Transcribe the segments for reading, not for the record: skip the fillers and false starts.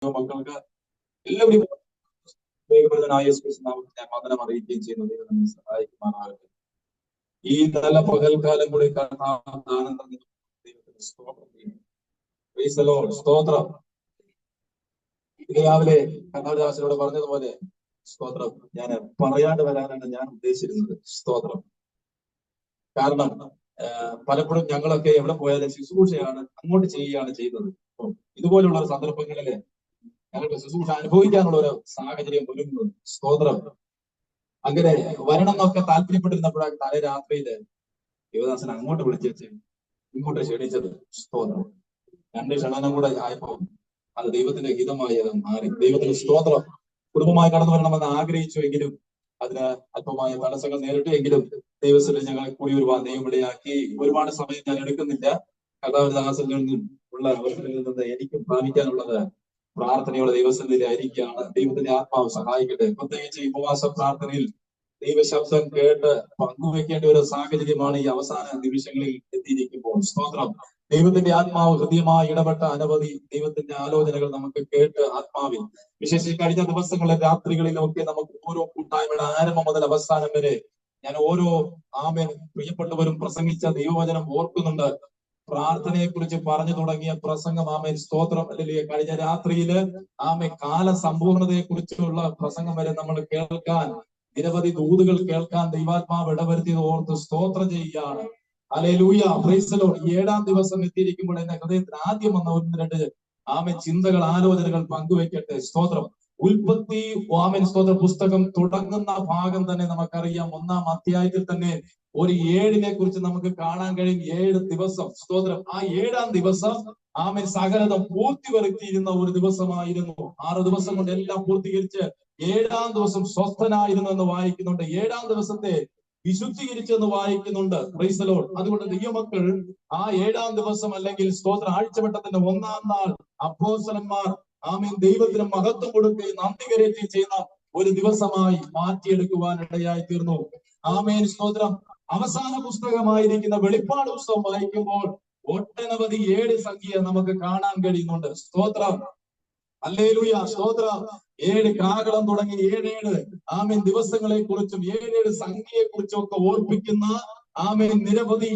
ദൈവമക്കൾക്ക് എല്ലാവരും വേഗപ്രദനായ നാമത്തെ വന്ദനം അറിയിക്കുകയും ചെയ്യുന്ന ദൈവം നമ്മെ സഹായിക്കുമാറാകട്ടെ. ഈ നല്ല പകൽക്കാലം കൂടി ദൈവത്തിന് സ്തോത്രം. രാവിലെ കർണദാസിനോട് പറഞ്ഞതുപോലെ സ്തോത്രം ഞാൻ പറയാണ്ട് വരാനാണ് ഞാൻ ഉദ്ദേശിച്ചിരുന്നത്. സ്തോത്രം. കാരണം പലപ്പോഴും ഞങ്ങളൊക്കെ എവിടെ പോയാലും ശുശ്രൂഷയാണ് അങ്ങോട്ട് ചെയ്യുകയാണ് ചെയ്യുന്നത്. ഇതുപോലുള്ള സന്ദർഭങ്ങളില് ഞങ്ങൾക്ക് ശുശ്രൂഷ അനുഭവിക്കാനുള്ള ഒരു സാഹചര്യം ഒരുങ്ങുന്നു. സ്തോത്രം. അങ്ങനെ വരണം എന്നൊക്കെ താല്പര്യപ്പെട്ടിരുന്നപ്പോഴാണ് തലേ രാത്രിയില് യുവദാസൻ അങ്ങോട്ട് വിളിച്ചു ഇങ്ങോട്ട് ക്ഷണിച്ചത്. സ്തോത്രം. 2 ക്ഷണനം കൂടെ ആയപ്പോ അത് ദൈവത്തിന്റെ ഹിതമായി അത് മാറി. ദൈവത്തിന് സ്തോത്രം. കുടുംബമായി കടന്നു വരണമെന്ന് ആഗ്രഹിച്ചുവെങ്കിലും അതിന് അല്പമായ തടസ്സങ്ങൾ നേരിട്ടു. എങ്കിലും ദൈവത്തിൽ ഞങ്ങളെ കൂടി ഒരുപാട് ദൈവമിടയാക്കി. ഒരുപാട് സമയം ഞാൻ എടുക്കുന്നില്ല. കഥാദാസനിൽ നിന്നും ഉള്ള അവസരങ്ങളിൽ നിന്ന് എനിക്കും പ്രാപിക്കാനുള്ളത് പ്രാർത്ഥനയോടെ ദൈവസന്നിധിയിലായിരിക്കുകയാണ്. ദൈവത്തിന്റെ ആത്മാവ് സഹായിക്കട്ടെ. പ്രത്യേകിച്ച് ഈ ഉപവാസ പ്രാർത്ഥനയിൽ ദൈവശബ്ദം കേട്ട് പങ്കുവെക്കേണ്ട ഒരു സാഹചര്യമാണ് ഈ അവസാന നിമിഷങ്ങളിൽ എത്തിയിരിക്കുമ്പോൾ. സ്തോത്രം. ദൈവത്തിന്റെ ആത്മാവ് ഹൃദയമായി ഇടപെട്ട അനവധി ദൈവത്തിന്റെ ആലോചനകൾ നമുക്ക് കേട്ട് ആത്മാവിൽ വിശേഷിച്ച് കഴിഞ്ഞ ദിവസങ്ങളിലെ രാത്രികളിലൊക്കെ നമുക്ക് ഓരോ കൂട്ടായ്മയുടെ ആരംഭം മുതൽ അവസാനം വരെ ഞാൻ ഓരോ പ്രിയപ്പെട്ടവരും പ്രസംഗിച്ച ദൈവവചനം ഓർക്കുന്നുണ്ട്. പ്രാർത്ഥനയെ കുറിച്ച് പറഞ്ഞു തുടങ്ങിയ പ്രസംഗം സ്തോത്രം. അല്ലെങ്കിൽ കഴിഞ്ഞ രാത്രിയില് കാലസമ്പൂർണതയെ കുറിച്ചുള്ള പ്രസംഗം വരെ നമ്മൾ കേൾക്കാൻ, നിരവധി ദൂതുകൾ കേൾക്കാൻ ദൈവാത്മാവ് ഇടവരുത്തിയത് ഓർത്ത് സ്തോത്രം ചെയ്യുകയാണ്. Hallelujah, price the Lord. 7-ാം ദിവസം എത്തിയിരിക്കുമ്പോൾ എന്റെ ഹൃദയത്തിൽ ആദ്യം വന്ന 1-2 ചിന്തകൾ, ആലോചനകൾ പങ്കുവെക്കട്ടെ. സ്തോത്രം. ഉൽപ്പത്തി സ്തോത്ര പുസ്തകം തുടങ്ങുന്ന ഭാഗം തന്നെ നമുക്കറിയാം. 1-ാം അധ്യായത്തിൽ തന്നെ ഒരു 7-നെ കുറിച്ച് നമുക്ക് കാണാൻ കഴിയും. 7 ദിവസം. സ്തോത്രം. ആ 7-ാം ദിവസം സകലതും പൂർത്തി വരുത്തിയിരുന്ന ഒരു ദിവസമായിരുന്നു. 6 ദിവസം കൊണ്ട് എല്ലാം പൂർത്തീകരിച്ച് 7-ാം ദിവസം സ്വസ്ഥനായിരുന്നു എന്ന് വായിക്കുന്നുണ്ട്. 7-ാം ദിവസത്തെ വിശുദ്ധീകരിച്ചെന്ന് വായിക്കുന്നുണ്ട്. Price the Lord. അതുകൊണ്ട് ദൈവമക്കൾ ആ 7-ാം ദിവസം അല്ലെങ്കിൽ സ്തോത്ര ആഴ്ചവട്ടത്തിന്റെ 1-ാം നാൾ അപ്പോസ്തലന്മാർ ദൈവത്തിന് മഹത്വം കൊടുക്കുകയും നന്ദി കരയുകയും ചെയ്യുന്ന ഒരു ദിവസമായി മാറ്റിയെടുക്കുവാൻ ഇടയായി തീർന്നു. സ്തോത്രം. അവസാന പുസ്തകമായിരിക്കുന്ന വെളിപ്പാട് പുസ്തകം വായിക്കുമ്പോൾ ഒട്ടനവധി 7 സംഖ്യ നമുക്ക് കാണാൻ കഴിയുന്നുണ്ട്. സ്തോത്രം. ഹല്ലേലൂയ, സ്തോത്രം. 7 കാഹളം തുടങ്ങി 7 ദിവസങ്ങളെ കുറിച്ചും 7 സംഖ്യയെ കുറിച്ചും ഒക്കെ ഓർപ്പിക്കുന്ന നിരവധി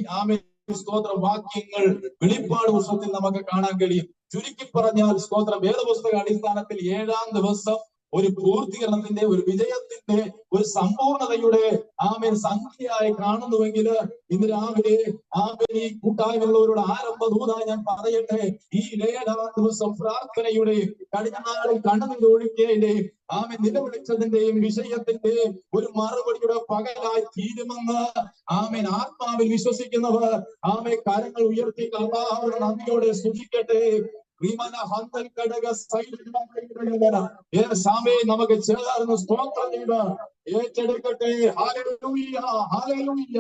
സ്തോത്ര വാക്യങ്ങൾ വെളിപ്പാട് പുസ്തകത്തിൽ നമുക്ക് കാണാൻ കഴിയും. ചുരുക്കി പറഞ്ഞാൽ സ്തോത്രം, വേദപുസ്തക അടിസ്ഥാനത്തിൽ 7-ാം ദിവസം ഒരു പൂർത്തീകരണത്തിന്റെ, ഒരു വിജയത്തിന്റെ, ഒരു സമ്പൂർണതയുടെ സംഖ്യയായി കാണുന്നുവെങ്കിൽ ഇന്ന് രാവിലെ ഈ കൂട്ടായ്മകളോട് ആരംഭ ദൂതായി ഞാൻ പറയട്ടെ, ഈ 7-ാം ദിവസം പ്രാർത്ഥനയുടെ, കഴിഞ്ഞ നാളിൽ കണ്ണുനീർ ഒഴുക്കിയതിന്റെയും നിലവിളിച്ചതിന്റെയും വിഷയത്തിന്റെ ഒരു മറുപടിയുടെ പകലായി തീരുമെന്ന് ആത്മാവിൽ വിശ്വസിക്കുന്നവർ കരങ്ങൾ ഉയർത്തി കർത്താവിനെ നന്ദിയോടെ സ്തുതിക്കട്ടെ. നമുക്ക് ചേർന്ന് സ്തോത്രം ചെയ്ത് ഏറ്റെടുക്കട്ടെ. Hallelujah, hallelujah.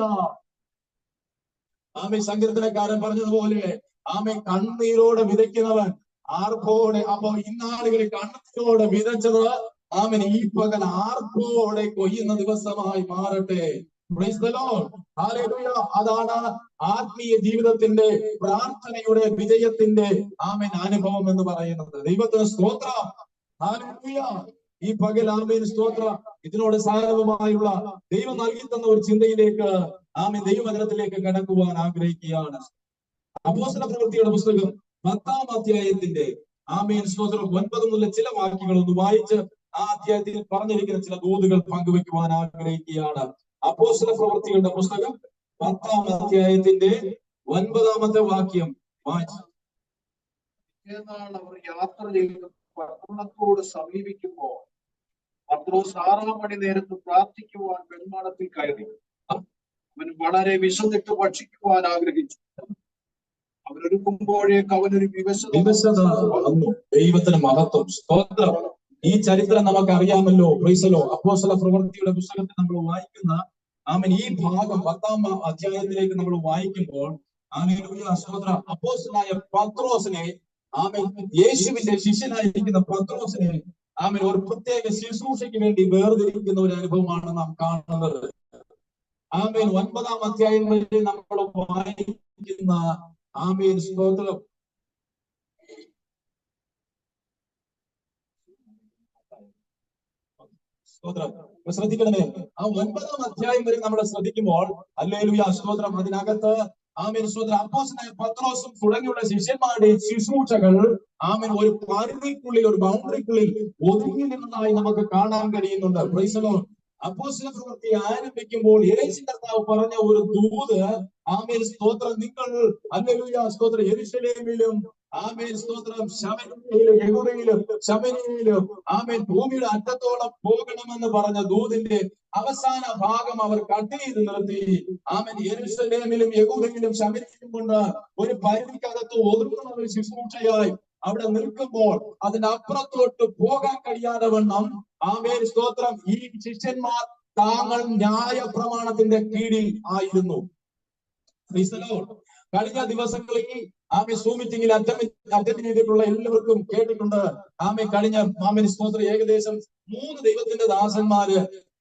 സങ്കീർത്തനക്കാരൻ പറഞ്ഞതുപോലെ കണ്ണീരോടെ വിതയ്ക്കുന്നവൻ ആർപ്പോടെ. അപ്പൊ ഇന്നാളുകളിൽ കണ്ണീരോടെ വിതച്ചത് ഈ പകൽ ആർപ്പോടെ കൊയ്യുന്ന ദിവസമായി മാറട്ടെ. Price the Lord. ഹല്ലേലൂയ. അതാണ് ആത്മീയ ജീവിതത്തിന്റെ, പ്രാർത്ഥനയുടെ വിജയത്തിന്റെ അനുഭവം എന്ന് പറയുന്നത്. ദൈവത്തിന് സ്തോത്രം. ഹല്ലേലൂയ. ഈ പകൽ സ്തോത്രം. ഇതിനോട് സാരവുമായുള്ള ദൈവം നൽകി തന്ന ഒരു ചിന്തയിലേക്ക് ദൈവവചനത്തിലേക്ക് കടക്കുവാൻ ആഗ്രഹിക്കുകയാണ്. അപ്പോസ്തല പ്രവൃത്തിയുടെ പുസ്തകം 10-ാം അധ്യായത്തിന്റെ സ്തോത്രം 9 മുതൽ ചില വാക്യങ്ങൾ ഒന്ന് വായിച്ച് ആ അധ്യായത്തിൽ പറഞ്ഞിരിക്കുന്ന ചില ദൂതുകൾ പങ്കുവെക്കുവാൻ ആഗ്രഹിക്കുകയാണ്. അപ്പോസ്തല പ്രവൃത്തികളുടെ പുസ്തകം 10-ാം അധ്യായത്തിന്റെ 9-ാമത്തെ വാക്യം വായിച്ചു. അവർ യാത്ര ചെയ്ത് പട്ടണത്തോട് സമീപിക്കുമ്പോൾ പത്രോസ് 6-ാം മണി നേരത്ത് പ്രാർത്ഥിക്കുവാൻ വെൺമാടത്തിൽ കയറി. അവൻ വളരെ വിശന്നിട്ട് ഭക്ഷിക്കുവാൻ ആഗ്രഹിച്ചു. അവനൊരുക്കുമ്പോഴേക്ക് അവനൊരു വിവശത വന്നു. ദൈവത്തിന് മഹത്വം. സ്തോത്രം. ഈ ചരിത്രം നമുക്ക് അറിയാമല്ലോ. Price the Lord. അപ്പോസ്തല പ്രവൃത്തിയുടെ പുസ്തകത്തിൽ നമ്മൾ വായിക്കുന്ന ഈ ഭാഗം 10-ാം അധ്യായത്തിലേക്ക് നമ്മൾ വായിക്കുമ്പോൾ സ്തോത്രം, അപ്പോസ്തലനായ പത്രോസിനെ യേശുവിന്റെ ശിഷ്യനായിരിക്കുന്ന പത്രോസിനെ ഒരു പ്രത്യേക ശുശ്രൂഷയ്ക്ക് വേണ്ടി വേർതിരിക്കുന്ന ഒരു അനുഭവമാണ് നാം കാണുന്നത്. 9-ാം അധ്യായം വരെ നമ്മൾ വായിക്കുന്ന സ്തോത്രം സ്തോത്രം. ശ്രദ്ധിക്കണമേ, ആ 9-ാം അധ്യായം വരെ നമ്മൾ ശ്രദ്ധിക്കുമ്പോൾ ഹല്ലേലൂയ സ്തോത്രം, അതിനകത്ത് ആമേൻ സ്തോത്രം അപ്പോസ്തലനായ പത്രോസും തുടങ്ങിയുള്ള ശിഷ്യന്മാരുടെ ശുശ്രൂഷകൾ ആമേൻ ഒരു പരിധിക്കുള്ളിൽ, ഒരു ബൗണ്ടറിക്കുള്ളിൽ ഒതുങ്ങി നിന്നതായി നമുക്ക് കാണാൻ കഴിയുന്നുണ്ട്. Price the Lord. അപ്പോസ്തല പ്രവൃത്തി ആരംഭിക്കുമ്പോൾ യേശു കർത്താവ് പറഞ്ഞ ഒരു ദൂത്, ആമേൻ സ്തോത്രം, നിങ്ങൾ ഹല്ലേലൂയ സ്തോത്രം യെരൂശലേമിലും ആമേൻ സ്തോത്രം ശമര്യയിലും യഹൂദയിലും ശമര്യയിലും ആമേൻ ഭൂമിയുടെ അറ്റത്തോളം പോകണമെന്ന് പറഞ്ഞ ദൂതിന്റെ അവസാന ഭാഗം അവർ കട്ട് ചെയ്ത് നിർത്തി. ആമേൻ യെരൂശലേമിലും യഹൂദയിലും ശമര്യയിലും കൊണ്ട് ഒരു പരിധിക്കകത്ത് ഒതുങ്ങുന്ന ഒരു ശുശ്രൂഷയായി അവിടെ നിൽക്കുമ്പോൾ അതിനപ്പുറത്തോട്ട് പോകാൻ കഴിയാതെ വണ്ണം ആമേൻ സ്തോത്രം ഈ ശിഷ്യന്മാർ താങ്കൾ ന്യായ പ്രമാണത്തിന്റെ കീഴിൽ ആയിരുന്നു. കഴിഞ്ഞ ദിവസങ്ങളിൽ ആമേ സൂം മീറ്റിംഗിൽ അറ്റൻഡ് ചെയ്തിട്ടുള്ള എല്ലാവർക്കും കേട്ടിട്ടുണ്ട്. ആമേ കഴിഞ്ഞ ആമേൻ സ്തോത്രം ഏകദേശം 3 ദൈവത്തിന്റെ ദാസന്മാര്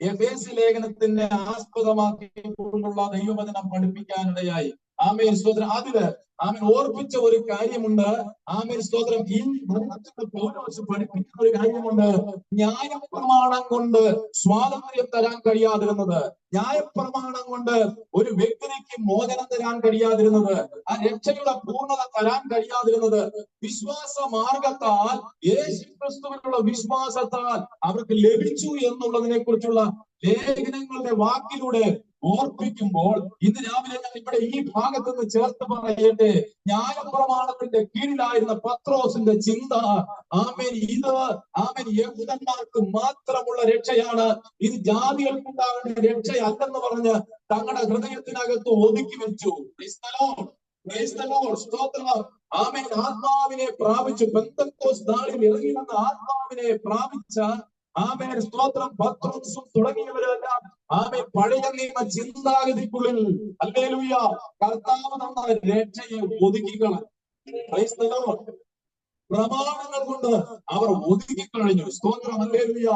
എഫേസ്യ ലേഖനത്തിന്റെ ആസ്പദമാക്കിക്കൊണ്ടുള്ള ദൈവവചനം പഠിപ്പിക്കാനിടയായി. ആമേൻ സ്തോത്രം. അതില് ആമേൻ ഓർപ്പിച്ച ഒരു കാര്യമുണ്ട്. ആമേൻ സ്തോത്രം ഈ പൗലോസ് പഠിപ്പിക്കുന്ന ഒരു കാര്യമുണ്ട്. ന്യായപ്രമാണം കൊണ്ട് സ്വാതന്ത്ര്യം തരാൻ കഴിയാതിരുന്നത്, ന്യായപ്രമാണം കൊണ്ട് ഒരു വ്യക്തിക്ക് മോചനം തരാൻ കഴിയാതിരുന്നത്, ആ രക്ഷയുടെ പൂർണ്ണത തരാൻ കഴിയാതിരുന്നത് വിശ്വാസ മാർഗത്താൽ യേശുക്രിസ്തുവിനുള്ള വിശ്വാസത്താൽ അവർക്ക് ലഭിച്ചു എന്നുള്ളതിനെ കുറിച്ചുള്ള ലേഖനങ്ങളുടെ വാക്കിലൂടെ ഓർപ്പിക്കുമ്പോൾ ഇന്ന് രാവിലെ ഞാൻ ഇവിടെ ഈ ഭാഗത്ത് നിന്ന് ചേർത്ത് പറയട്ടെ, ന്യായപ്രമാണത്തിന്റെ കീഴിലായിരുന്ന പത്രോസിന്റെ ചിന്ത ആമേൻ ഇത് ആമേൻ യഹൂദന്മാർക്ക് മാത്രമുള്ള രക്ഷയാണ്, ഇത് ജാതികൾക്കുണ്ടാകുന്ന രക്ഷയല്ലെന്ന് പറഞ്ഞ് തങ്ങളുടെ ഹൃദയത്തിനകത്ത് ഒതുക്കി വെച്ചു. സ്തോത്രം. ആമേൻ ആത്മാവിനെ പ്രാപിച്ചു, പെന്തക്കോസ്ത് നാളിൽ ഇറങ്ങി വന്ന ആത്മാവിനെ പ്രാപിച്ച ആമേൻ സ്തോത്രം പത്രോസും തുടങ്ങിയവരെല്ലാം ആമേൻ പഴയ നിയമ ചിന്താഗതിക്കുള്ളിൽ ഹല്ലേലൂയ കർത്താവ് തന്ന രക്ഷയെ ഒതുക്കിക്കളഞ്ഞു. Price the Lord. പ്രമാണങ്ങൾ കൊണ്ട് അവർ ഒതുക്കിക്കളഞ്ഞു. സ്തോത്രം. ഹല്ലേലൂയ.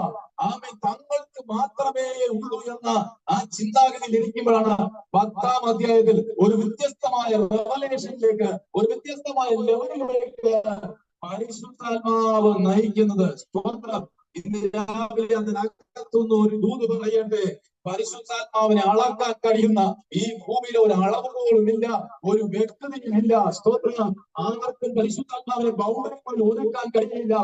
ആമേൻ തങ്ങൾക്ക് മാത്രമേ ഉള്ളൂ എന്ന ആ ചിന്താഗതിയിൽ ഇരിക്കുമ്പോഴാണ് 10-ാം അധ്യായത്തിൽ ഒരു വ്യത്യസ്തമായ റെവലേഷനിലേക്ക്, ഒരു വ്യത്യസ്തമായ ലെവലിലേക്ക് പരിശുദ്ധാത്മാവ് നയിക്കുന്നത്. സ്തോത്രം. ഇന്ന് രാവിലെ അതിനകത്തുനിന്ന് ഒരു ദൂത് പറയട്ടെ, പരിശുദ്ധാത്മാവിനെ അളക്കാൻ കഴിയുന്ന ഈ ഭൂമിയിലെ ഒരു അളവുകളുമില്ല, ഒരു വ്യക്തതയുമില്ല. സ്തോത്രം. ആർക്കും പരിശുദ്ധാത്മാവിനെ ബൗണ്ടറികളിൽ ഒതുക്കാൻ കഴിയില്ല.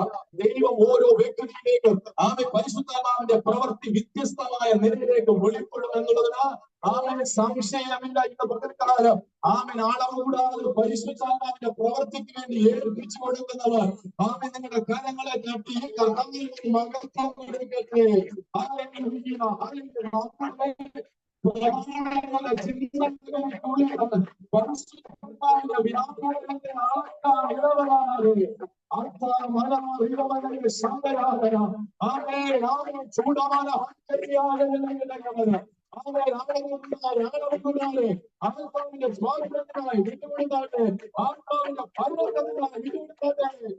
ദൈവം ഓരോ വ്യക്തിയിലേക്കും ആമേൻ പരിശുദ്ധാത്മാവിന്റെ പ്രവൃത്തി വ്യത്യസ്തമായ നിലയിലേക്ക് വെളിപ്പെടും എന്നുള്ളതിന് ആമേൻ സംശയമില്ല. ഇന്ന് പകൽക്കാലം ആമേൻ അളവ് കൂടാതെ പരിശുദ്ധാത്മാവിന്റെ പ്രവൃത്തിക്ക് വേണ്ടി ഏൽപ്പിച്ചു കൊടുക്കുന്നവർ ആമേൻ നിങ്ങളുടെ കരങ്ങളെ തട്ടി കർത്താവിന്റെ മഹത്വം കൊടുക്കട്ടെ. ആത്മാവിന്റെ സ്വാതന്ത്ര്യത്തിനായി വിട്ടുകൊടുത്താട്ടെ, ആത്മാവിന്റെ പർവ്വതത്തിനായി വിട്ടുകൊടുത്താട്ടെ.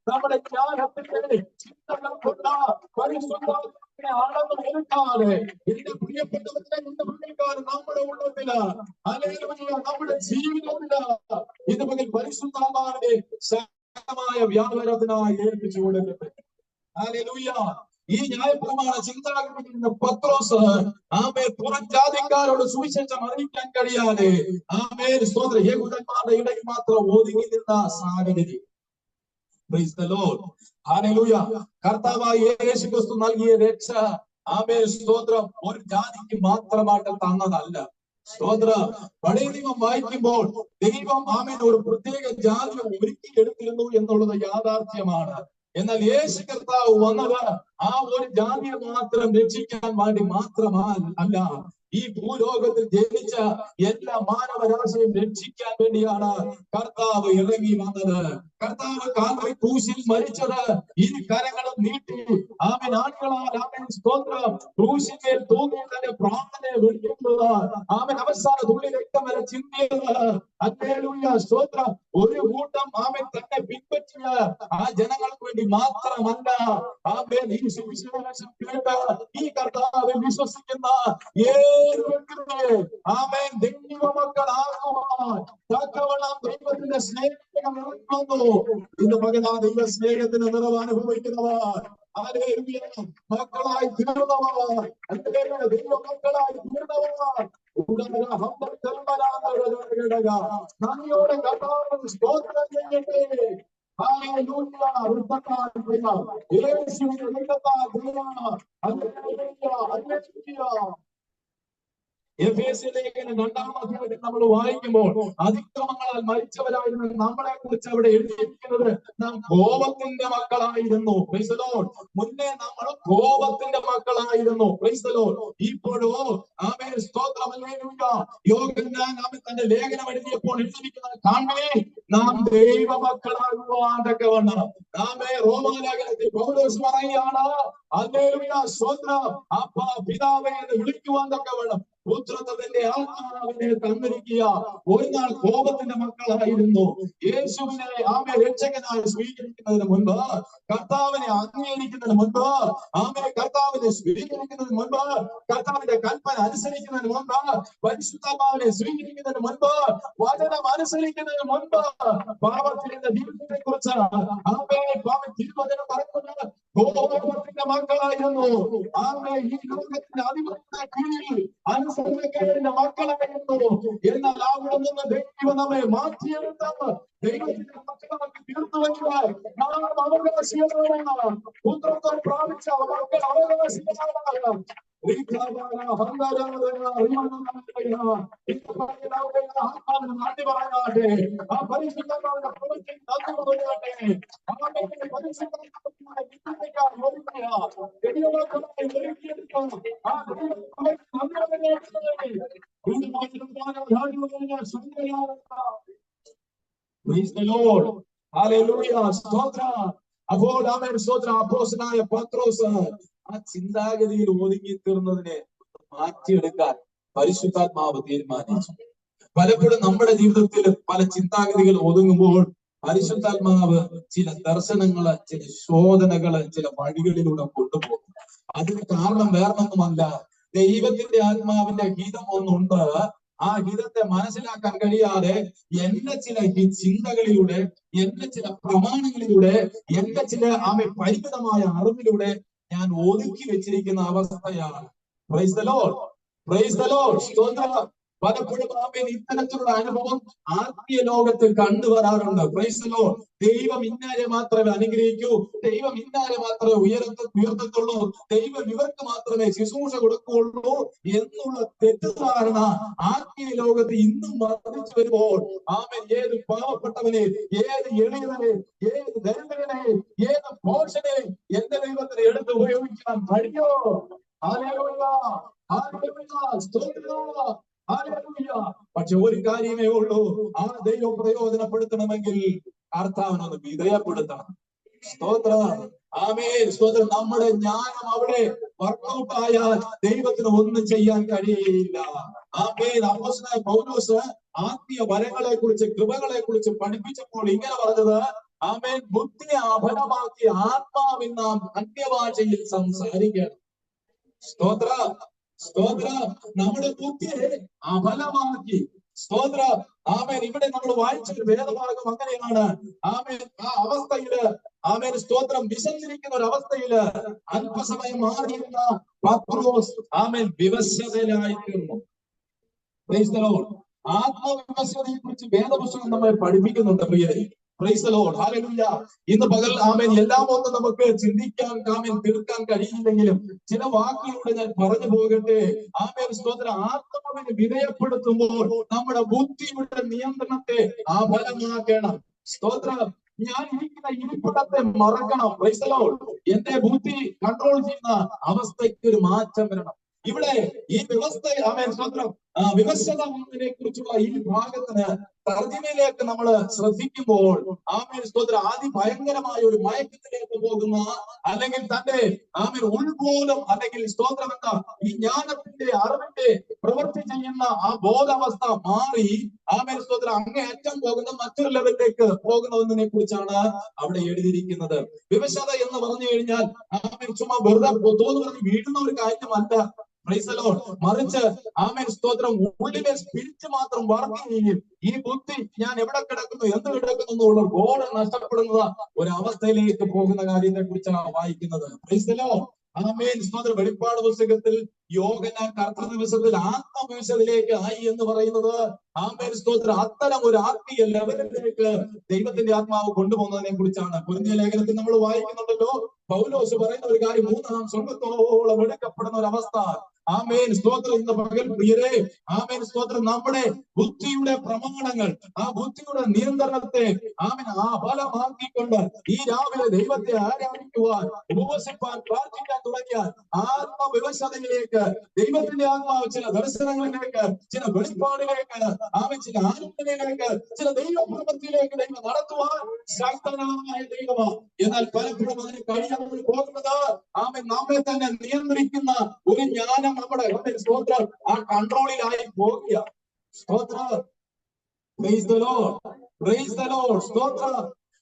നമ്മുടെ ജ്ഞാനത്തിന്റെ ചിന്തകൾ കൊണ്ട് പരിശുദ്ധാത്മാവിനെ അളന്ന് എടുക്കാതെ എന്റെ പ്രിയപ്പെട്ടവരുടെ പകൽക്കാലം നമ്മുടെ ഉള്ളത്തില് ഹല്ലേലൂയ നമ്മുടെ ജീവിതത്തില് ഇത് പകൽ പരിശുദ്ധാത്മാവിന്റെ ശക്തമായ വ്യാപാരത്തിനായി ഏൽപ്പിച്ചു കൊടുക്കട്ടെ. ഹല്ലേലൂയ. ഈ ന്യായപ്രമാണ ചിന്താഗതിയിൽ നിന്ന് പത്രോസ് ആമേൻ പുറം ജാതിക്കാരോട് സുവിശേഷം അറിയിക്കാൻ കഴിയാതെ ആമേൻ സ്തോത്രം യഹൂദന്മാരുടെ ഇടയിൽ മാത്രം ഒതുങ്ങി നിന്ന സാഹചര്യം. Price the Lord. ഹല്ലേലൂയ. കർത്താവായ യേശുക്രിസ്തു നൽകിയ രക്ഷ ആമേൻ സ്തോത്രം ഒരു ജാതിക്ക് മാത്രമായിട്ട് തന്നതല്ല. സ്തോത്രം. പഴയ നിയമം വായിക്കുമ്പോൾ ദൈവം ആമേൻ ഒരു പ്രത്യേക ജാതിയെ ഒരുക്കിയെടുത്തിരുന്നു എന്നുള്ളത് യാഥാർത്ഥ്യമാണ്. എന്നാൽ യേശു കർത്താവ് വന്നത് ആ ഒരു ജാതിയെ മാത്രം രക്ഷിക്കാൻ വേണ്ടി മാത്രമല്ല, ഈ ഭൂലോകത്തിൽ ജനിച്ച എല്ലാ മാനവരാശിയും രക്ഷിക്കാൻ വേണ്ടിയാണ് കർത്താവ് ഇറങ്ങി വന്നത്. കർത്താവ് കാൽവരി ക്രൂശിൽ മരിച്ചത് ഇരു കരങ്ങളും നീട്ടി ആമേൻ ആളുകളാൽ ആമേൻ സ്തോത്രം ക്രൂശിന്മേൽ തൂങ്ങി തന്റെ പ്രാണനെ വെടിയുന്നത് ആമേൻ അവസാന തുള്ളി രക്തം വരെ ചിന്തിയത്. ഹല്ലേലൂയ സ്തോത്രം. ഒരു കൂട്ടം ആമേൻ തന്നെ പിൻപറ്റിയ ആ ജനങ്ങൾക്ക് വേണ്ടി മാത്രമല്ല, ആമേൻ ഈ സുവിശേഷം കേട്ട് ഈ കർത്താവിൽ വിശ്വസിക്കുന്ന ഓരോരുത്തരെ ആമേൻ ദൈവമക്കളാകുവാൻ തക്കവണ്ണം ദൈവത്തിന്റെ സ്നേഹം നിറയ്ക്കുന്നു. ഇന്ന് പകൽ ആ ദൈവ സ്നേഹത്തിന് നിറവ് അനുഭവിക്കുന്നവർ, ഹല്ലേലൂയ, മക്കളായി തീർന്നവർ, ദൈവമക്കളായി തീർന്നവർ നന്ദിയോടെ കർത്താവിന് സ്തോത്രം ചെയ്യട്ടെ. ഹല്ലേലൂയ, യേശുവിന്റെ രക്തത്താൽ ഹല്ലേലൂയ. എഫേസ്യലേഖനം 2-ാം അധ്യായത്തിൽ നമ്മൾ വായിക്കുമ്പോൾ അതിക്രമങ്ങളാൽ മരിച്ചവരായിരുന്നു നമ്മളെ കുറിച്ച് അവിടെ എഴുതിയിരിക്കുന്നത് നാം കോപത്തിന്റെ മക്കളായിരുന്നു. Praise the Lord. മുന്നേ നമ്മൾ കോപത്തിന്റെ മക്കളായിരുന്നു. Praise the Lord. ഇപ്പോഴോ ആമേൻ സ്തോത്രം, ഹല്ലേലൂയ, യോഹന്നാൻ തന്റെ ലേഖനം എഴുതിയപ്പോൾ എഴുതിയിരിക്കുന്നത് കാണണേ, നാം ദൈവമക്കളാകുവാൻ തക്കവണ്ണം. ആമേൻ റോമാലേഖനത്തിൽ പൗലോസ് പറയുകയാണ്, ഹല്ലേലൂയ, സ്തോത്രം, അപ്പാ പിതാവേ എന്ന് വിളിക്കുവാൻ തക്കവണ്ണം പുത്രത്വത്തിന്റെ ആത്മാവിനെ തന്നിരിക്കുക. ഒരു നാൾ കോപത്തിന്റെ മക്കളായിരുന്നു. യേശുവിനെ ആമേ രക്ഷകനായി സ്വീകരിക്കുന്നതിന് മുൻപ്, കർത്താവിനെ അംഗീകരിക്കുന്നതിന് മുൻപ്, ആമേ കർത്താവിനെ സ്വീകരിക്കുന്നതിന് മുൻപ്, കർത്താവിന്റെ കൽപ്പന അനുസരിക്കുന്നതിന് മുൻപ്, പരിശുദ്ധാത്മാവിനെ സ്വീകരിക്കുന്നതിന് മുൻപ്, വചനം അനുസരിക്കുന്നതിന് മുൻപ് പാപത്തിന്റെ ജീവിതത്തെ കുറിച്ച് ആമേ തിരുവചനം പറയുന്നത് കോപത്തിന്റെ മക്കളായിരുന്നു. ആമേ ഈ ലോകത്തിന്റെ അധിപത്യത്തിന്റെ കീഴിൽ അനുസരണക്കേടിന്റെ മക്കളായിരുന്നു. എന്നാൽ അവിടെ നിന്ന് ദൈവം നമ്മെ മാറ്റിയെടുത്ത് ദൈവത്തിന്റെ മക്കളാക്കി തീർത്തുവെങ്കിൽ നാം അവകാശികളാണ്. പുത്രത്വം പ്രാപിച്ച മക്കൾ അവകാശികളാണ്. നന്ദി പറയാട്ടെ. ആ പരിശുദ്ധമായ അപ്പോൾ ആമേൻ സ്തോത്രം. അപ്പോസ്തലനായ പത്രോസ് ആ ചിന്താഗതിയിൽ ഒതുങ്ങി തീർന്നതിനെ മാറ്റിയെടുക്കാൻ പരിശുദ്ധാത്മാവ് തീരുമാനിച്ചു. പലപ്പോഴും നമ്മുടെ ജീവിതത്തിൽ പല ചിന്താഗതികൾ ഒതുങ്ങുമ്പോൾ പരിശുദ്ധാത്മാവ് ചില ദർശനങ്ങള്, ചില ശോധനകള്, ചില വഴികളിലൂടെ കൊണ്ടുപോകും. അതിന് കാരണം വേറൊന്നുമല്ല, ദൈവത്തിന്റെ ആത്മാവിന്റെ ഹിതം ഒന്നുണ്ട്. ആ ഹിതത്തെ മനസ്സിലാക്കാൻ കഴിയാതെ എന്റെ ചില ചിന്തകളിലൂടെ, എന്റെ ചില പ്രമാണങ്ങളിലൂടെ, എന്റെ ചില പരിമിതമായ അറിവിലൂടെ ഞാൻ ഒതുക്കി വെച്ചിരിക്കുന്ന അവസ്ഥയാണ്. Praise the lord, praise the lord, സ്തോത്രം. പലപ്പോഴും ആമേൻ ഇത്തരത്തിലുള്ള അനുഭവം ആത്മീയ ലോകത്ത് കണ്ടുവരാറുണ്ട്. Praise the lord. ദൈവം ഇന്നാരെ മാത്രമേ അനുഗ്രഹിക്കൂ, ദൈവം ഇന്നാരെ മാത്രമേ ഉയർത്തത്തുള്ളൂ, ദൈവം ഇവർക്ക് മാത്രമേ ശുശ്രൂഷ കൊടുക്കുകയുള്ളൂ എന്നുള്ള തെറ്റിദ്ധാരണ ആത്മീയ ലോകത്ത് ഇന്നും വർദ്ധിച്ചു വരുമ്പോൾ ആമേൻ ഏത് പാവപ്പെട്ടവനെ, ഏത് എളിയവനെ, ഏത് ദരിദ്രനെ, ഏത് പോഷനെ എന്റെ ദൈവത്തിന് എടുത്ത് ഉപയോഗിക്കാൻ കഴിയോ? ഹല്ലേലൂയ, ഹല്ലേലൂയ, സ്തോത്രം, ഹല്ലേലൂയ. പക്ഷെ ഒരു കാര്യമേ ഉള്ളൂ, ആ ദൈവം പ്രയോജനപ്പെടുത്തണമെങ്കിൽ കർത്താവിനൊന്ന് വിധേയപ്പെടുത്തണം. സ്തോത്രം, ആമേൻ, സ്തോത്രം. നമ്മുടെ ജ്ഞാനം അവിടെ വർക്കൗട്ട് ആയാൽ ദൈവത്തിന് ഒന്നും ചെയ്യാൻ കഴിയില്ല. ആമേൻ. അപ്പോസ്തലനായ പൗലോസ് ആത്മീയ വരങ്ങളെ കുറിച്ച്, കൃപകളെ കുറിച്ച് പഠിപ്പിച്ചപ്പോൾ ഇങ്ങനെ പറഞ്ഞത്, ആമേൻ, ബുദ്ധിയെ അഫലമാക്കി ആത്മാവിൽ നാം അന്യഭാഷയിൽ സംസാരിക്കണം. സ്തോത്രം, സ്തോത്രം. നമ്മുടെ ബുദ്ധിയെ അഫലമാക്കി, സ്തോത്രം, ആമേൻ. ഇവിടെ നമ്മൾ വായിച്ചൊരു വേദഭാഗം അങ്ങനെയാണ്. ആമേൻ. ആ അവസ്ഥയില്, ആമേൻ, സ്തോത്രം, വിശന്നിരിക്കുന്ന ഒരു അവസ്ഥയില് അല്പസമയം മാറിയിരുന്ന പത്രോസ് ആമേൻ വിവശതയിലായി തീർന്നു. Price the Lord. ആത്മവിവശതയെ കുറിച്ച് വേദപുസ്തകം നമ്മെ പഠിപ്പിക്കുന്നുണ്ട് പ്രിയരെ. Price the Lord, hallelujah. ഇന്ന് പകൽ ആമേൻ എല്ലാം ഒന്നും നമുക്ക് ചിന്തിക്കാൻ ആമേൻ തീർക്കാൻ കഴിയില്ലെങ്കിലും ചില വാക്കുകളിലൂടെ ഞാൻ പറഞ്ഞു പോകട്ടെ. ആമേൻ, സ്തോത്രം. ആത്മാവിനെ വിധേയപ്പെടുത്തുമ്പോൾ നമ്മുടെ ബുദ്ധിയുടെ നിയന്ത്രണത്തെ അഫലമാക്കണം. സ്തോത്രം. ഞാൻ ഇരിക്കുന്ന ഇരിപ്പിടത്തെ മറക്കണം. Price the Lord. എന്റെ ബുദ്ധി കൺട്രോൾ ചെയ്യുന്ന അവസ്ഥയ്ക്ക് ഒരു മാറ്റം വരണം. ഇവിടെ ഈ വ്യവസ്ഥ, ആമേൻ, സ്തോത്രം, വിവശതയെ കുറിച്ചുള്ള ഈ ഭാഗത്തിന് തർജ്ജിമയിലേക്ക് നമ്മൾ ശ്രദ്ധിക്കുമ്പോൾ ആമേൻ, സ്തോത്രം, അതിഭയങ്കരമായ ഒരു മയക്കത്തിലേക്ക് പോകുന്ന, അല്ലെങ്കിൽ തന്റെ ആമേൻ ഉൾബോധം, അല്ലെങ്കിൽ സ്തോത്രം എന്താ, ഈ ജ്ഞാനത്തിന്റെ അറിവിന്റെ പ്രവൃത്തി ചെയ്യുന്ന ആ ബോധാവസ്ഥ മാറി ആമേൻ, സ്തോത്രം, അങ്ങേയറ്റം പോകുന്ന മറ്റൊരു ലെവലിലേക്ക് പോകുന്നതിനെ കുറിച്ചാണ് അവിടെ എഴുതിയിരിക്കുന്നത്. വിവശത എന്ന് പറഞ്ഞു കഴിഞ്ഞാൽ ആമേൻ ചുമ്മാ വെറുതെ തോന്നു പറഞ്ഞ് വീഴുന്ന ഒരു കാര്യമല്ല. Price the Lord. മറിച്ച് ആമേൻ സ്തോത്രം ഉള്ളിലെ സ്പിരിറ്റ് മാത്രം വർക്ക് ചെയ്യും. ഈ ബുദ്ധി ഞാൻ എവിടെ കിടക്കുന്നു, എന്ത് കിടക്കുന്നു എന്നുള്ള ബോധം നഷ്ടപ്പെടുന്ന ഒരു അവസ്ഥയിലേക്ക് പോകുന്ന കാര്യത്തെ കുറിച്ചാണ് വായിക്കുന്നത്. Price the lord. ആമേൻ സ്തോത്രം. വെളിപ്പാട് പുസ്തകത്തിൽ യോഹന്നാൻ കർത്തൃ ദിവസത്തിൽ ആത്മവിശുദ്ധിയിലേക്ക് ആയി എന്ന് പറയുന്നത് ആമേൻ സ്തോത്രം അത്തരം ഒരു ആത്മീയ ലെവലിലേക്ക് ദൈവത്തിന്റെ ആത്മാവ് കൊണ്ടുപോകുന്നതിനെ കുറിച്ചാണ്. കൊരിന്ത്യർ ലേഖനത്തിൽ നമ്മൾ വായിക്കുന്നുണ്ടല്ലോ, പൗലോസ് പറയുന്ന ഒരു കാര്യം, മൂന്നാം സ്വർഗത്തോളം എടുക്കപ്പെടുന്ന ഒരു അവസ്ഥ. ആമേൻ സ്തോത്രം. ഇന്ന് പകൽ പ്രിയരെ, ആമേൻ സ്തോത്രം, നമ്മുടെ ബുദ്ധിയുടെ പ്രമാണങ്ങൾ, ആ ബുദ്ധിയുടെ നിയന്ത്രണത്തെ ആമേൻ ഫലമാക്കിക്കൊണ്ട് ഈ രാവിലെ ദൈവത്തെ ആരാധിക്കുവാൻ, ഉപവസിപ്പാൻ, പ്രാർത്ഥിക്കാൻ തുടങ്ങിയാൽ ആത്മവ്യവസ്ഥതയിലേക്ക് ദൈവത്തിന്റെ ആത്മാവ് ചില ദർശനങ്ങളിലേക്ക്, ചില വെളിപ്പാടിലേക്ക്, ആമേൻ ചില ആത്മനിലേക്ക്, ചില ദൈവപ്രവൃത്തിയിലേക്ക് ദൈവം നടത്തുവാൻ ശക്തനായ ദൈവമാണ്. എന്നാൽ പലപ്പോഴും അതിന് കഴിയാതെ പോകുന്നത് ആമേൻ നമ്മെ തന്നെ നിയന്ത്രിക്കുന്ന ഒരു ജ്ഞാനം നമ്മുടെ സ്തോത്രം ആ കൺട്രോളിലായി പോകുക. സ്തോത്രം. Price the lord. Praise the lord. സ്തോത്രം.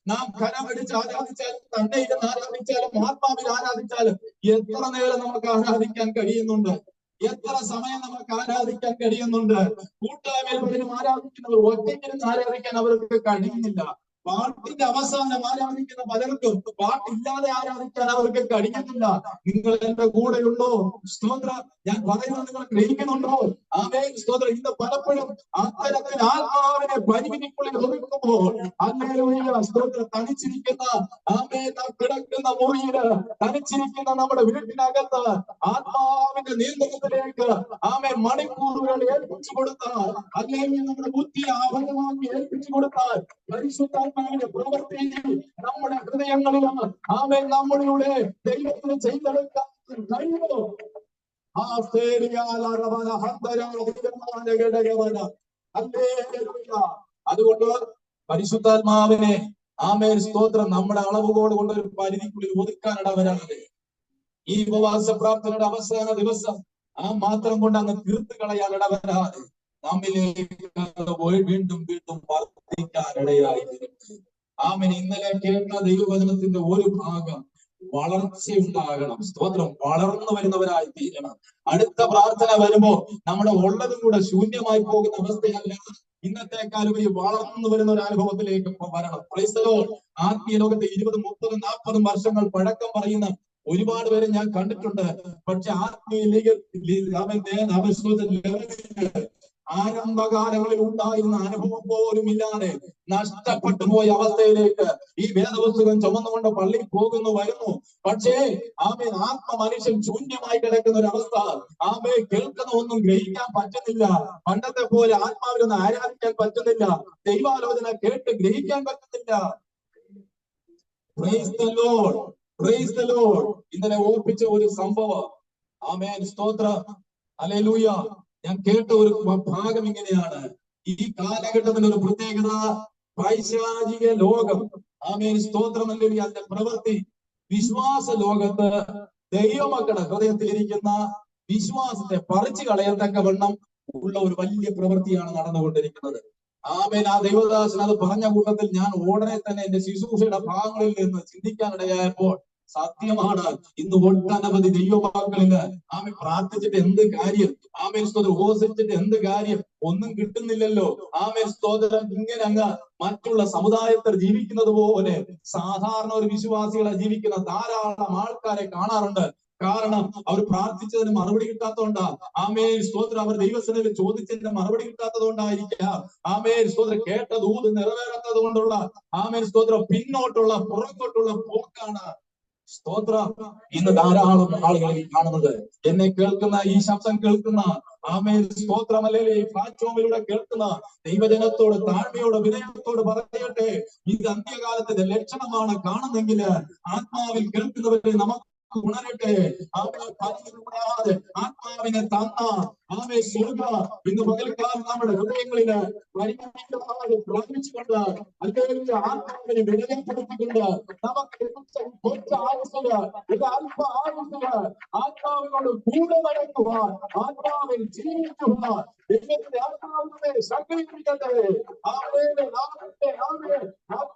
നാം കരമടിച്ച് ആരാധിച്ചാലും, തന്നെ ഇരുന്ന് ആരാധിച്ചാലും, ആത്മാവിൽ ആരാധിച്ചാലും എത്ര നേരം നമുക്ക് ആരാധിക്കാൻ കഴിയുന്നുണ്ട്, എത്ര സമയം നമുക്ക് ആരാധിക്കാൻ കഴിയുന്നുണ്ട്. കൂട്ടായ്മയിൽ പലരും ആരാധിക്കുന്നവർ ഒറ്റയ്ക്കിരുന്ന് ആരാധിക്കാൻ അവർക്ക് കഴിയുന്നില്ല. പാട്ടിന്റെ അവസാനം ആരാധിക്കുന്ന പലർക്കും പാട്ടില്ലാതെ ആരാധിക്കാൻ അവർക്ക് കഴിയുന്നില്ല. നിങ്ങൾ എന്റെ കൂടെയുണ്ടോ? സ്തോത്രം. ഞാൻ പറയുന്നത് നിങ്ങൾ ഗ്രഹിക്കുന്നുണ്ടോ? ആമേൻ സ്തോത്രം. ഇന്ന് പലപ്പോഴും അത്തരത്തിൽ ആത്മാവിനെ പരിമിതിക്കുള്ളിൽ ഒതുക്കുമ്പോൾ ഹല്ലേലൂയ സ്തോത്രം തനിച്ചിരിക്കുന്ന ആമേൻ നാം കിടക്കുന്ന മുറിയില്, തനിച്ചിരിക്കുന്ന നമ്മുടെ വീട്ടിനകത്ത് ആത്മാവിന്റെ നിയന്ത്രണത്തിലേക്ക് ആമേൻ മണിക്കൂറുകൾ ഏൽപ്പിച്ചു കൊടുത്താൽ, അല്ലെങ്കിൽ നമ്മുടെ ബുദ്ധിയെ ആഭരണമാക്കി ഏൽപ്പിച്ചു കൊടുത്താൽ പരിശുദ്ധാത്മാവിന്റെ പ്രവൃത്തി നമ്മുടെ ഹൃദയങ്ങളിലും ആമേൻ നമ്മളിലൂടെ ദൈവത്തിന് ചെയ്തെടുക്കാൻ കഴിയുമോ? അതുകൊണ്ട് പരിശുദ്ധാത്മാവിനെ ആമേൻ സ്തോത്രം നമ്മുടെ അളവുകോട് കൊണ്ട് ഒരു പരിധിക്കുള്ളിൽ ഒതുക്കാൻ ഇടവരാതെ, ഈ ഉപവാസ പ്രാർത്ഥനയുടെ അവസാന ദിവസം മാത്രം കൊണ്ട് അങ്ങ് തീർത്ത് കളയാൻ ഇടവരാതെ നമ്മിലേക്ക് വീണ്ടും വീണ്ടും വർദ്ധിക്കാൻ ഇടയായി. ആമേൻ. ഇന്നലെ കേട്ട ദൈവവചനത്തിന്റെ ഒരു ഭാഗം വളർച്ചയുണ്ടാകണം. സ്തോത്രം. വളർന്നു വരുന്നവരായി തീരണം. അടുത്ത പ്രാർത്ഥന വരുമ്പോ നമ്മുടെ ഉള്ളതും കൂടെ ശൂന്യമായി പോകുന്ന അവസ്ഥയല്ല, ഇന്നത്തെക്കാളും ഈ വളർന്നു വരുന്ന ഒരു അനുഭവത്തിലേക്ക് വരണം. Price the Lord. ആത്മീയ ലോകത്തെ 20, 30, 40 വർഷങ്ങൾ പഴക്കം പറയുന്ന ഒരുപാട് പേരെ ഞാൻ കണ്ടിട്ടുണ്ട്. പക്ഷെ ആത്മീയ ആരംഭകാലങ്ങളിൽ ഉണ്ടായിരുന്ന അനുഭവം പോലും ഇല്ലാതെ നഷ്ടപ്പെട്ടു പോയ അവസ്ഥയിലേക്ക് ഈ വേദപുസ്തകം ചുമന്നുകൊണ്ട് പള്ളിയിൽ പോകുന്നു, വരുന്നു. പക്ഷേ ആമേൻ ആത്മ മനുഷ്യൻ ശൂന്യമായി കിടക്കുന്ന ഒരു അവസ്ഥ. ആമേ കേൾക്കുന്ന ഒന്നും ഗ്രഹിക്കാൻ പറ്റുന്നില്ല. പണ്ടത്തെ പോലെ ആത്മാവിലൊന്നും ആരാധിക്കാൻ പറ്റുന്നില്ല. ദൈവാലോചന കേട്ട് ഗ്രഹിക്കാൻ പറ്റുന്നില്ല. Price the lord. Praise the Lord. ഇന്നലെ ഓർപ്പിച്ച ഒരു സംഭവം. ആമേൻ സ്തോത്രം. ഹല്ലേലൂയ. ഞാൻ കേട്ട ഒരു ഭാഗം ഇങ്ങനെയാണ്. ഈ കാലഘട്ടത്തിന്റെ ഒരു പ്രത്യേകത, പൈശാചിക ലോകം ആമേൻ സ്തോത്രം അല്ലെങ്കിൽ അതിന്റെ പ്രവൃത്തി വിശ്വാസ ലോകത്ത് ദൈവമക്കളുടെ ഹൃദയത്തിലിരിക്കുന്ന വിശ്വാസത്തെ പറിച്ചു കളയത്തക്കവണ്ണം ഉള്ള ഒരു വലിയ പ്രവൃത്തിയാണ് നടന്നുകൊണ്ടിരിക്കുന്നത്. ആമേൻ. ആ ദൈവദാസൻ അത് പറഞ്ഞ കൂട്ടത്തിൽ ഞാൻ ഉടനെ തന്നെ എന്റെ ശുശ്രൂഷയുടെ ഭാഗങ്ങളിൽ നിന്ന് ചിന്തിക്കാനിടയായപ്പോൾ സത്യമാണ്, ഇന്ന് ഒട്ടനവധി ദൈവമക്കളില് ആമേൻ പ്രാർത്ഥിച്ചിട്ട് എന്ത് കാര്യം, ആമേൻ സ്തോത്രം ഉപവസിച്ചിട്ട് എന്ത് കാര്യം, ഒന്നും കിട്ടുന്നില്ലല്ലോ. ആമേൻ സ്തോത്രം. ഇങ്ങനെ അങ്ങ് മറ്റുള്ള സമുദായത്തിൽ ജീവിക്കുന്നത് പോലെ സാധാരണ ഒരു വിശ്വാസികളെ ജീവിക്കുന്ന ധാരാളം ആൾക്കാരെ കാണാറുണ്ട്. കാരണം അവർ പ്രാർത്ഥിച്ചതിന് മറുപടി കിട്ടാത്തതുകൊണ്ടാ. ആമേൻ സ്തോത്രം. അവർ ദൈവസന്നിധിയിൽ ചോദിച്ചതിന് മറുപടി കിട്ടാത്തത് കൊണ്ടായിരിക്കാം. ആമേൻ സ്തോത്രം. കേട്ട ദൂത് നിറവേറാത്തത് കൊണ്ടുള്ള ആമേൻ സ്തോത്രം പിന്നോട്ടുള്ള പുറകോട്ടുള്ള പോക്കാണ്. സ്തോത്രം. ഇന്ന് ധാരാളം ആളുകൾ കാണുന്നത്, എന്നെ കേൾക്കുന്ന, ഈ ശബ്ദം കേൾക്കുന്ന ആമേൻ സ്തോത്രം അല്ലെങ്കിൽ ഈ പ്ലാറ്റ്ഫോമിലൂടെ കേൾക്കുന്ന ദൈവജനത്തോട് താഴ്മയോട് വിനയത്തോട് പറയട്ടെ, ഇത് അന്ത്യകാലത്തിന്റെ ലക്ഷണമാണ് കാണുന്നെങ്കിൽ ആത്മാവിൽ കേൾക്കുന്നവരെ നമുക്ക് ഉണരട്ടെ. കൂടാതെ ആത്മാവിനെ തന്ന ആമേ സ്വർഗ ഇന്ന് പകൽക്കാലം നമ്മുടെ ഹൃദയങ്ങളില് പ്രാപിച്ചുകൊണ്ട് അല്ലെങ്കിൽ ആത്മാവിനെ വിനയപ്പെടുത്തിക്കൊണ്ട് നമുക്ക് കൊച്ച ആവശ്യമില്ല, ഇത് അല്പ ആവശ്യമില്ല. ആത്മാവിനോട് കൂടെ നടക്കുവാൻ, ആത്മാവിൽ ജീവിക്കുവാൻ ദൈവത്തിന്റെ ആത്മാവിനെ ശക്തീകരിക്കട്ടെ. ആത്മാവിനെ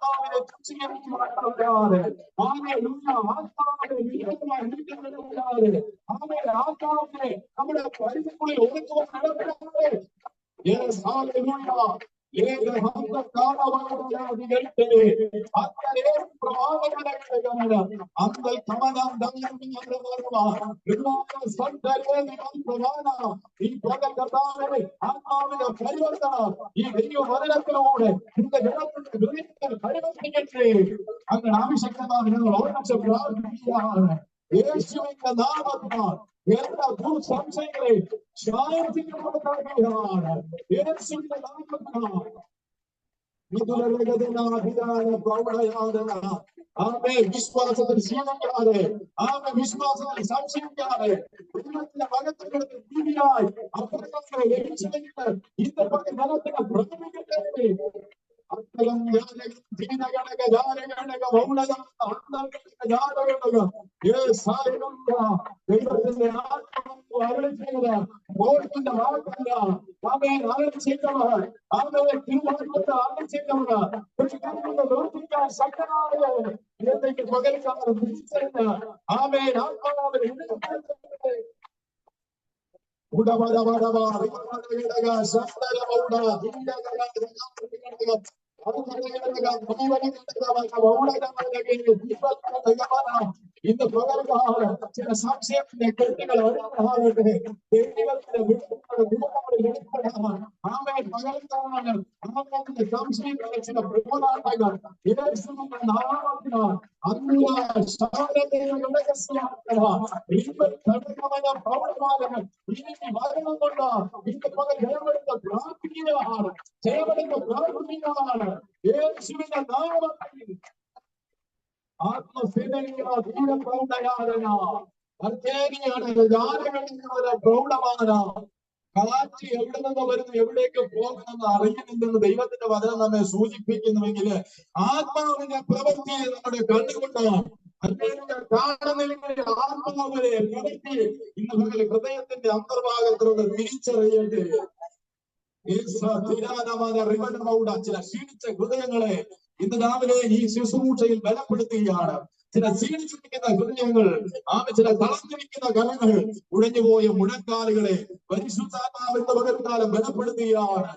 ആത്മാവിനെ തുച്ഛീകരിക്കുവാനാകാതെ ആത്മാവിനെ വിജയമായി ആത്മാവിനെ നമ്മുടെ പരിധിക്കുള്ളിൽ ഒതുക്കുവാൻ നടപ്പിലാതെ ആത്മാവിന്റെ പരിവർത്തനം ഈ ദൈവവചനത്തിലൂടെ നിന്റെ ജനത്തിന്റെ പരിവർത്തിക്കട്ടെ. അങ്ങനെ ആവശ്യമായ ഞങ്ങൾ ഓർമ്മിച്ച് പ്രാർത്ഥിക്കുകയാണ്. യേശുവിന്റെ നാമത്തിനാൽ എല്ലാ ദുർസംശയങ്ങളെ ശാന്തിക്കപ്പെടുകയാണ്. യേശുവിന്റെ നാമത്തിനാൽ വിശ്വാസത്തിൽ ക്ഷീണിക്കാതെ വിശ്വാസത്തിൽ സംശയിക്കാതെ ദൈവത്തിന്റെ മകത്വങ്ങളുടെ ജീവിയായി അപ്പുറത്തെ ലഭിച്ചെങ്കിൽ ഇന്നത്തെ ജനത്തിന് പ്രാപിക്കട്ടെ. ദൈവത്തിന്റെ ആത്മാവ് അരുളി ചെയ്ത ബോധത്തിന്റെ വാക്കല്ല അരുളി ചെയ്തവർ തിരുവാഴ്ച അരുളി ചെയ്തവർ പ്രവർത്തിക്കാൻ ശക്തനായ എന്തെങ്കിൽ പകൽക്കാലം തിരിച്ചറിഞ്ഞ ആത്മാവിനെ ഇന്ന് പകൽക്കാലം ചില സംശയത്തിന്റെ കെട്ടുകൾ അറിയാതെ ദൈവത്തിന്റെ പകൽക്കാലം സംശയങ്ങളുടെ ചില പോരാട്ടങ്ങൾ യേശുവിന്റെ നാമത്തിനാൽ പ്രാർത്ഥിക്കുകയാണ് യേശുവിന്റെ നാമത്തിൽ പ്രൗഢമാന കാറ്റ് എവിടെ നിന്ന് വരുന്നു എവിടേക്ക് പോകുമെന്ന് അറിയുന്നില്ലെന്ന് ദൈവത്തിന്റെ വചനം നമ്മെ സൂചിപ്പിക്കുന്നുവെങ്കിൽ ആത്മാവിന്റെ പ്രവൃത്തിയെ നമ്മുടെ കണ്ടുകൊണ്ടാണ് കാണുന്നില്ലെങ്കിൽ ആത്മാവിനെ പ്രവൃത്തി ഇന്ന് ഹൃദയത്തിന്റെ അന്തർഭാഗത്തിലൂടെ തിരിച്ചറിയേണ്ടത് ചില ക്ഷീണിച്ച ഹൃദയങ്ങളെ ഇന്ന് രാവിലെ ഈ ശുശ്രൂഷയിൽ ബലപ്പെടുത്തുകയാണ്. ചില ക്ഷീണിച്ചിരിക്കുന്ന ഹൃദയങ്ങൾ ചില തളർന്നിരിക്കുന്ന കരങ്ങൾ ഉഴഞ്ഞുപോയ മുഴക്കാലുകളെ പരിശുദ്ധാത്മാവിന്റെ പകൽക്കാലം ബലപ്പെടുത്തുകയാണ്.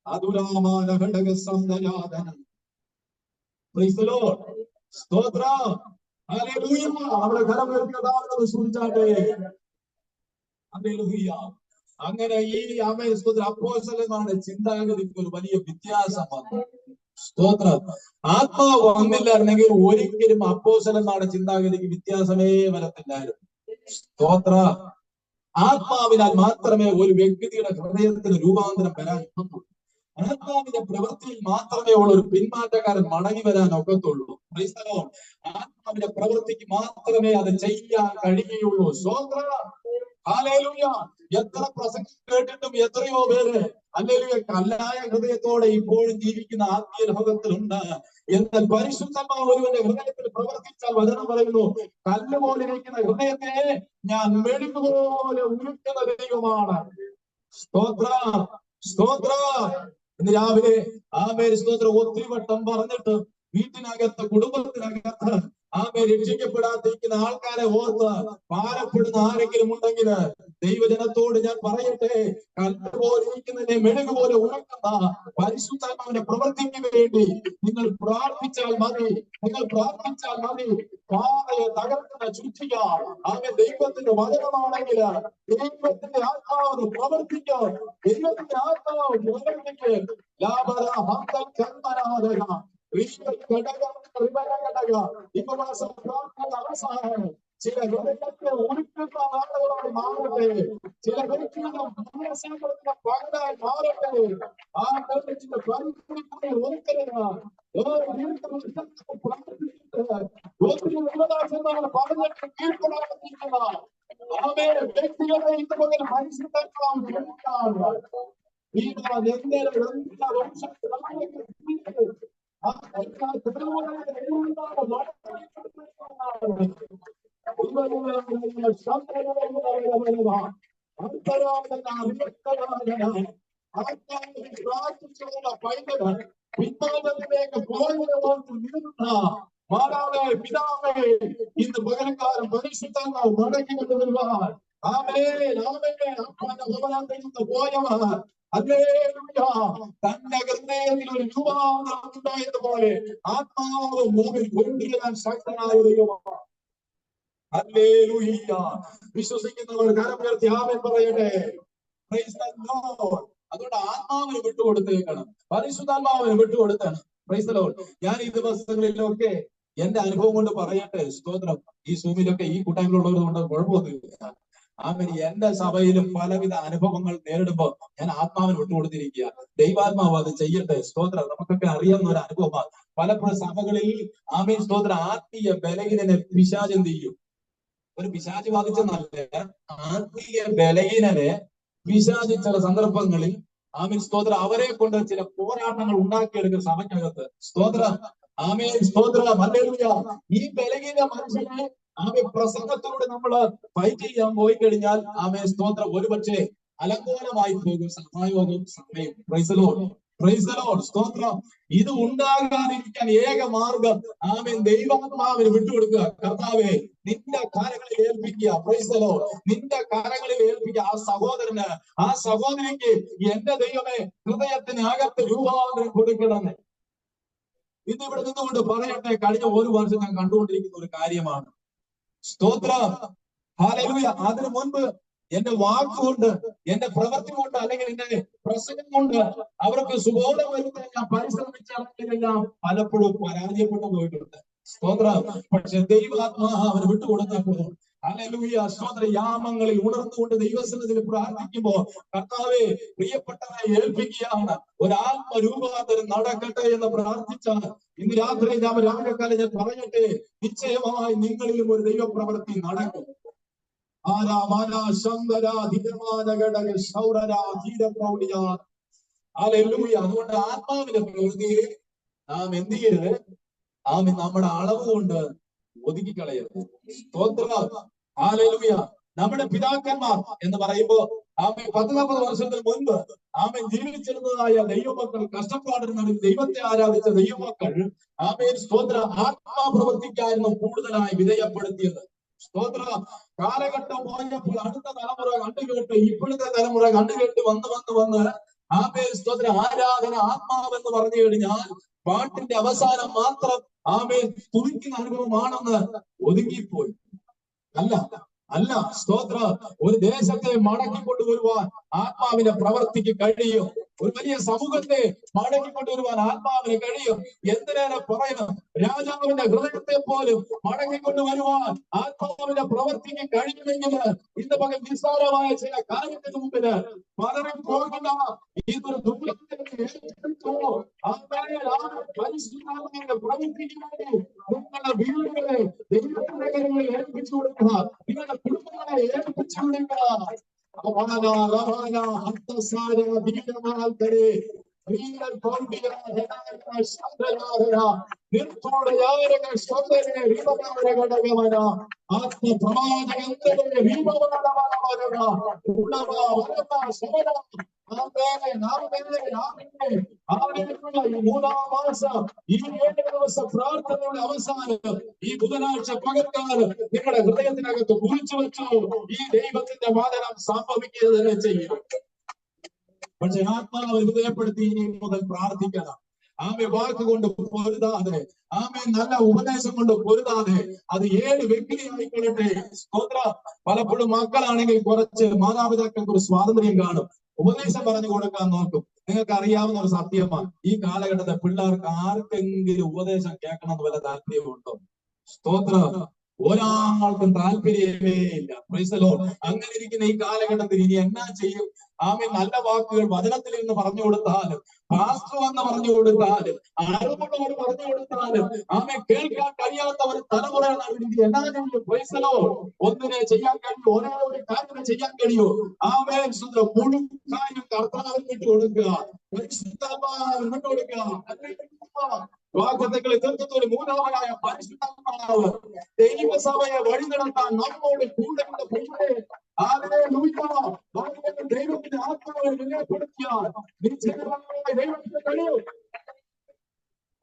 അതുരാമാന ഘടക സംദയാതനം സ്തോത്രം അവിടെ കരമേൽക്കതാണെന്ന് സൂചിച്ചാട്ടെ. അങ്ങനെ ഈ അപ്പോസ്തലന്മാരുടെ ചിന്താഗതിക്ക് ഒരു വലിയ വ്യത്യാസം വന്നു. സ്തോത്രം. ആത്മാവ് വന്നില്ലായിരുന്നെങ്കിൽ ഒരിക്കലും അപ്പോസ്തലന്മാരുടെ ചിന്താഗതിക്ക് വ്യത്യാസമേ വരത്തില്ലായിരുന്നു. സ്തോത്ര. ആത്മാവിനാൽ മാത്രമേ ഒരു വ്യക്തിയുടെ ഹൃദയത്തിന് രൂപാന്തരം വരാൻ ഒക്കത്തുള്ളൂ. ആത്മാവിന്റെ പ്രവൃത്തിയിൽ മാത്രമേ ഉള്ള ഒരു പിന്മാറ്റക്കാരൻ മടങ്ങി വരാൻ ഒക്കത്തുള്ളൂ. ആത്മാവിന്റെ പ്രവൃത്തിക്ക് മാത്രമേ അത് ചെയ്യാൻ കഴിയുകയുള്ളൂ. സ്തോത്ര. ഹല്ലേലൂയ. എത്ര പ്രസംഗം കേട്ടിട്ടും എത്രയോ പേര് ഹല്ലേലൂയ കല്ലായ ഹൃദയത്തോടെ ഇപ്പോഴും ജീവിക്കുന്ന ആത്മീയ ലോകത്തിലുണ്ട്. എന്നാൽ പരിശുദ്ധാത്മാവ് ഒരുവന്റെ ഹൃദയത്തിൽ പ്രവർത്തിച്ചാൽ വചനം പറയുന്നു, കല്ല് പോലെ ഇരിക്കുന്ന ഹൃദയത്തെ ഞാൻ മെഴുകുപോലെ ഉരുക്കുന്ന ദൈവമാണ്. സ്തോത്ര. സ്തോത്ര. ഇന്ന് രാവിലെ സ്തോത്രം ഒത്തിരി വട്ടം പറഞ്ഞിട്ട് വീട്ടിനകത്ത് കുടുംബത്തിനകത്ത് രക്ഷിക്കപ്പെടാതിരിക്കുന്ന ആൾക്കാരെ ഓർത്ത് ഭാരപ്പെടുന്ന ആരെങ്കിലും ഉണ്ടെങ്കിൽ ദൈവജനത്തോട് ഞാൻ പറയട്ടെ, കല്ലുപോലിരിക്കുന്നതിനെ മെഴുകുപോലെ ഉറക്കുന്ന പരിശുദ്ധാത്മാവിന്റെ പ്രവൃത്തിക്ക് വേണ്ടി നിങ്ങൾ പ്രാർത്ഥിച്ചാൽ മതി. നിങ്ങൾ പ്രാർത്ഥിച്ചാൽ മതി. പാതയെ തകർക്കുന്ന ചുറ്റിക ദൈവത്തിന്റെ വചനമാണെങ്കിൽ ദൈവത്തിന്റെ ആത്മാവ് പ്രവർത്തിക്കും. ദൈവത്തിന്റെ ആത്മാവ് പ്രവർത്തിക്ക്. അവസാനം ചില ഹൃദയത്തെ ഒരുക്കുന്ന ആളുകളായി മാറട്ടെ. ചില വ്യക്തികളുടെ മനസ്സിലുള്ള പകരായി മാറട്ടെ. ആ ചില പരിസ്ഥിതി ഒരുക്കരുത്. ഒത്തിരി യുവദാസന്മാർ പറഞ്ഞിട്ട് കീഴ്പ്പെടാതിരിക്കുന്ന വ്യക്തികളെ ഇതുപോലെ മനസ്സിലാക്കാൻ പിന്മാറ്റത്തിലേക്ക് പോയതുകൊണ്ട് നിന്ന മാതാവേ, പിതാവേ, ഇന്ന് പകരക്കാരൻ പരിശുദ്ധാത്മാവ് മടക്കി കൊണ്ടുവരുവാൻ ആമേൻ ആമേൻ അപ്പാന്റെ ഭവനത്തിൽ നിന്ന് പോയവർ ഹല്ലേലൂയ, തന്റെ ഹൃദയത്തിൽ ഒരു രൂപാന്തരം ഉണ്ടായതുപോലെ ആത്മാവ് ഭൂമിയിൽ കൊണ്ടുവരാൻ ശക്തനായ ദൈവമാണ്. ഹല്ലേലൂയ. വിശ്വസിക്കുന്നവർ കരം ഉയർത്തി ആമേൻ പറയട്ടെ. Praise the Lord. അതുകൊണ്ട് ആത്മാവിന് വിട്ടുകൊടുത്തേക്കണം, പരിശുദ്ധാത്മാവിന് വിട്ടുകൊടുത്തേക്കണം. Price the Lord. ഞാൻ ഈ ദിവസങ്ങളിലൊക്കെ എന്റെ അനുഭവം കൊണ്ട് പറയട്ടെ, സ്തോത്രം. ഈ സൂമിലൊക്കെ ഈ കൂട്ടായ്മയിലുള്ളവർ കൊണ്ട് കുഴപ്പമൊന്നുമില്ല. ആമേൻ. എന്റെ സഭയിലും പലവിധ അനുഭവങ്ങൾ നേരിടുമ്പോൾ ഞാൻ ആത്മാവിന് വിട്ടുകൊടുത്തിരിക്കുക. ദൈവാത്മാവ് അത് ചെയ്യട്ടെ. സ്തോത്രം. നമുക്കൊക്കെ അറിയാവുന്ന ഒരു അനുഭവമാണ്. പലപ്പോഴും സഭകളിൽ ആമേൻ സ്തോത്രം ആത്മീയ ബലഹീനനെ പിശാച് എന്ത് ചെയ്യും? ഒരു പിശാച് ബാധിച്ചെന്നല്ല, ആത്മീയ ബലഹീനനെ പിശാച് ചില സന്ദർഭങ്ങളിൽ ആമേൻ സ്തോത്രം അവരെ കൊണ്ട് ചില പോരാട്ടങ്ങൾ ഉണ്ടാക്കിയെടുക്കുന്ന സഭയ്ക്കകത്ത്. സ്തോത്രം. ആമേൻ സ്തോത്രം. ഹല്ലേലൂയ. ഈ ബലഹീന മനുഷ്യനെ ആമേൻ പ്രസംഗത്തോട് നമ്മൾ ഫൈറ്റ് ചെയ്യാൻ പോയി കഴിഞ്ഞാൽ ആമേൻ സ്തോത്രം ഒരുപക്ഷെ അലങ്കോലമായി പോകും സഭായോഗവും സഭയും. Price the lord. Praise the lord. സ്തോത്രം. ഇത് ഉണ്ടാകാതിരിക്കാൻ ഏക മാർഗം ആമേൻ ദൈവാത്മാവിന് വിട്ടുകൊടുക്കുക. കർത്താവേ, നിന്റെ കരങ്ങളിൽ ഏൽപ്പിക്കുക. Praise the lord. നിന്റെ കരങ്ങളിൽ ഏൽപ്പിക്കുക. ആ സഹോദരന്, ആ സഹോദരിക്ക് എന്റെ ദൈവമേ ഹൃദയത്തിന് അകത്ത് രൂപാന്തരം കൊടുക്കണമെന്ന് ഇന്നിവിടെ നിന്നുകൊണ്ട് പറയട്ടെ. കഴിഞ്ഞ ഒരു വർഷം ഞാൻ കണ്ടുകൊണ്ടിരിക്കുന്ന ഒരു കാര്യമാണ്. സ്തോത്രം. ഹല്ലേലൂയ. അതിനു മുൻപ് എന്റെ വാക്കുകൊണ്ട്, എന്റെ പ്രവൃത്തി കൊണ്ട്, അല്ലെങ്കിൽ എന്റെ പ്രസംഗം കൊണ്ട് അവർക്ക് സുബോധം വരുത്താൻ ഞാൻ പരിശ്രമിച്ചെല്ലാം പലപ്പോഴും പരാജയപ്പെട്ടു പോയിട്ടുണ്ട്. സ്തോത്രം. പക്ഷെ ദൈവാത്മാവിന് വിട്ടുകൊടുത്തപ്പോൾ ഹല്ലേലൂയ സ്തോത്ര യാമങ്ങളിൽ ഉണർന്നുകൊണ്ട് ദൈവസന്നിധിയിൽ പ്രാർത്ഥിക്കുമ്പോ കർത്താവേ, പ്രിയപ്പെട്ടവരെ ഏൽപ്പിക്കുകയാണ്. ഒരാത്മരൂപാന്തരം നടക്കട്ടെ എന്ന് പ്രാർത്ഥിച്ചാണ്. ഇന്ന് രാത്രി ഞാൻ രാവിലെക്കാലം ഞാൻ പറയട്ടെ, നിശ്ചയമായി നിങ്ങളിലും ഒരു ദൈവപ്രവൃത്തി നടക്കും. അതുകൊണ്ട് ആത്മാവിന്റെ പ്രവൃത്തിയെ നാം എന്ത് ചെയ്യരുത്? നാം നമ്മുടെ അളവ് കൊണ്ട് ഒതുക്കിക്കളയരുത്. സ്തോത്രം. ഹല്ലേലൂയ. നമ്മുടെ പിതാക്കന്മാർ എന്ന് പറയുമ്പോ ആമേൻ 10-40 വർഷത്തിന് മുൻപ് ആമേൻ ജീവിച്ചിരുന്നതായ ദൈവമക്കൾ, കഷ്ടപ്പാടിന് നടുവിൽ ദൈവത്തെ ആരാധിച്ച ദൈവമക്കൾ ആമേൻ സ്തോത്ര ആത്മാപ്രവർത്തിക്കായിരുന്നു കൂടുതലായി വിധേയപ്പെടുത്തിയത്. സ്തോത്ര. കാലഘട്ടം പോയപ്പോൾ അടുത്ത തലമുറ കണ്ടുകേട്ട്, ഇപ്പോഴത്തെ തലമുറ കണ്ടുകേട്ട് വന്ന് ആമേൻ സ്തോത്ര ആരാധന ആത്മാവെന്ന് പറഞ്ഞു കഴിഞ്ഞാൽ പാട്ടിന്റെ അവസാനം മാത്രം ആമേൻ സ്തുതിക്കുന്ന അനുഭവമാണെന്ന് ഒതുങ്ങിപ്പോയി. അല്ല സ്തോത്ര. ഒരു ദേശത്തെ മടക്കിക്കൊണ്ടുവരുവാൻ ആത്മാവിന്റെ പ്രവർത്തിക്ക് കഴിയും. ഒരു വലിയ സമൂഹത്തെ മടക്കിക്കൊണ്ടുവരുവാൻ ആത്മാവിന് കഴിയും. എന്തിനേറെ പറയണം, രാജാവിന്റെ ഹൃദയത്തെ പോലും മടക്കിക്കൊണ്ടുവരുവാൻ ആത്മാവിന്റെ പ്രവർത്തിക്ക് കഴിയുമെങ്കിൽ ഇന്ന് പകൽ നിസ്സാരമായ ചില കാര്യത്തിന് മുമ്പില് പലരും പോകുന്ന ഇതൊരു പരിശുദ്ധാത്മാവിന്റെ പ്രവർത്തിക്ക് വേണ്ടി നിങ്ങളുടെ വീടുകളെ ദൈവത്തിന്റെ കരങ്ങളിൽ ഏൽപ്പിച്ചു കൊടുക്കുക. നിങ്ങളുടെ കുടുംബങ്ങളെ ഏൽപ്പിച്ചു കൊടുക്കുക. പ്രാർത്ഥനയുടെ അവസാനം ഈ ബുധനാഴ്ച പകൽക്കാലം നിങ്ങളുടെ ഹൃദയത്തിനകത്ത് കുറിച്ചു വെച്ചു. ഈ ദൈവത്തിന്റെ വാദനം സംഭവിക്കുക തന്നെ ചെയ്യും. പക്ഷെ ആത്മാവ് ഹൃദയപ്പെടുത്തി ഇനി മുതൽ പ്രാർത്ഥിക്കണം. ആമേ വാക്കുകൊണ്ട് പൊരുതാതെ, ആമേ നല്ല ഉപദേശം കൊണ്ട് പൊരുതാതെ, അത് ഏത് വ്യക്തി ആയിക്കൊള്ളട്ടെ. സ്തോത്ര. പലപ്പോഴും മക്കളാണെങ്കിൽ കുറച്ച് മാതാപിതാക്കൾക്ക് ഒരു സ്വാതന്ത്ര്യം കാണും, ഉപദേശം പറഞ്ഞു കൊടുക്കാൻ നോക്കും. നിങ്ങൾക്ക് അറിയാവുന്ന ഒരു സത്യമാണ്, ഈ കാലഘട്ടത്തെ പിള്ളേർക്ക് ആർക്കെങ്കിലും ഉപദേശം കേൾക്കണം വല്ല താല്പര്യമുണ്ടോ? സ്തോത്ര. ഒരാൾക്കും താല്പര്യമേ ഇല്ല. Price the Lord. അങ്ങനെ ഇരിക്കുന്ന ഈ കാലഘട്ടത്തിൽ ഇനി എന്നാ ചെയ്യും? ആമേൻ. നല്ല വാക്കുകൾ വചനത്തിൽ നിന്ന് പറഞ്ഞു കൊടുത്താലും, പാസ്റ്റർ എന്ന് പറഞ്ഞു കൊടുത്താലും, അറിവുള്ളവർ പറഞ്ഞു കൊടുത്താലും, ആമേൻ കേൾക്കാൻ കഴിയാത്ത ഒരു തലമുറയാണ് എന്നാ ചെയ്യും? Price the Lord. ഒന്നിനെ ചെയ്യാൻ കഴിയും, ഒരേ ഒരു കാര്യത്തിന് ചെയ്യാൻ കഴിയൂ. ആമേൻ. മുഴുവൻ കാര്യം കർത്താവിന് വിട്ടു കൊടുക്കുക, പരിശുദ്ധാത്മാവിന് വിട്ടു കൊടുക്കുക. വാഗ്ദത്തങ്ങളെ തീർത്തത്തോട് മൂലമായ പരിശുദ്ധാത്മാവ് ദൈവസഭയെ വഴി നടത്താൻ നമ്മോട് കൂടെ ദൈവത്തിന്റെ ആത്മാവിനെ വിലപ്പെടുത്തിയാൽ നിശ്ചയമായി ദൈവത്തിന് കഴിയും.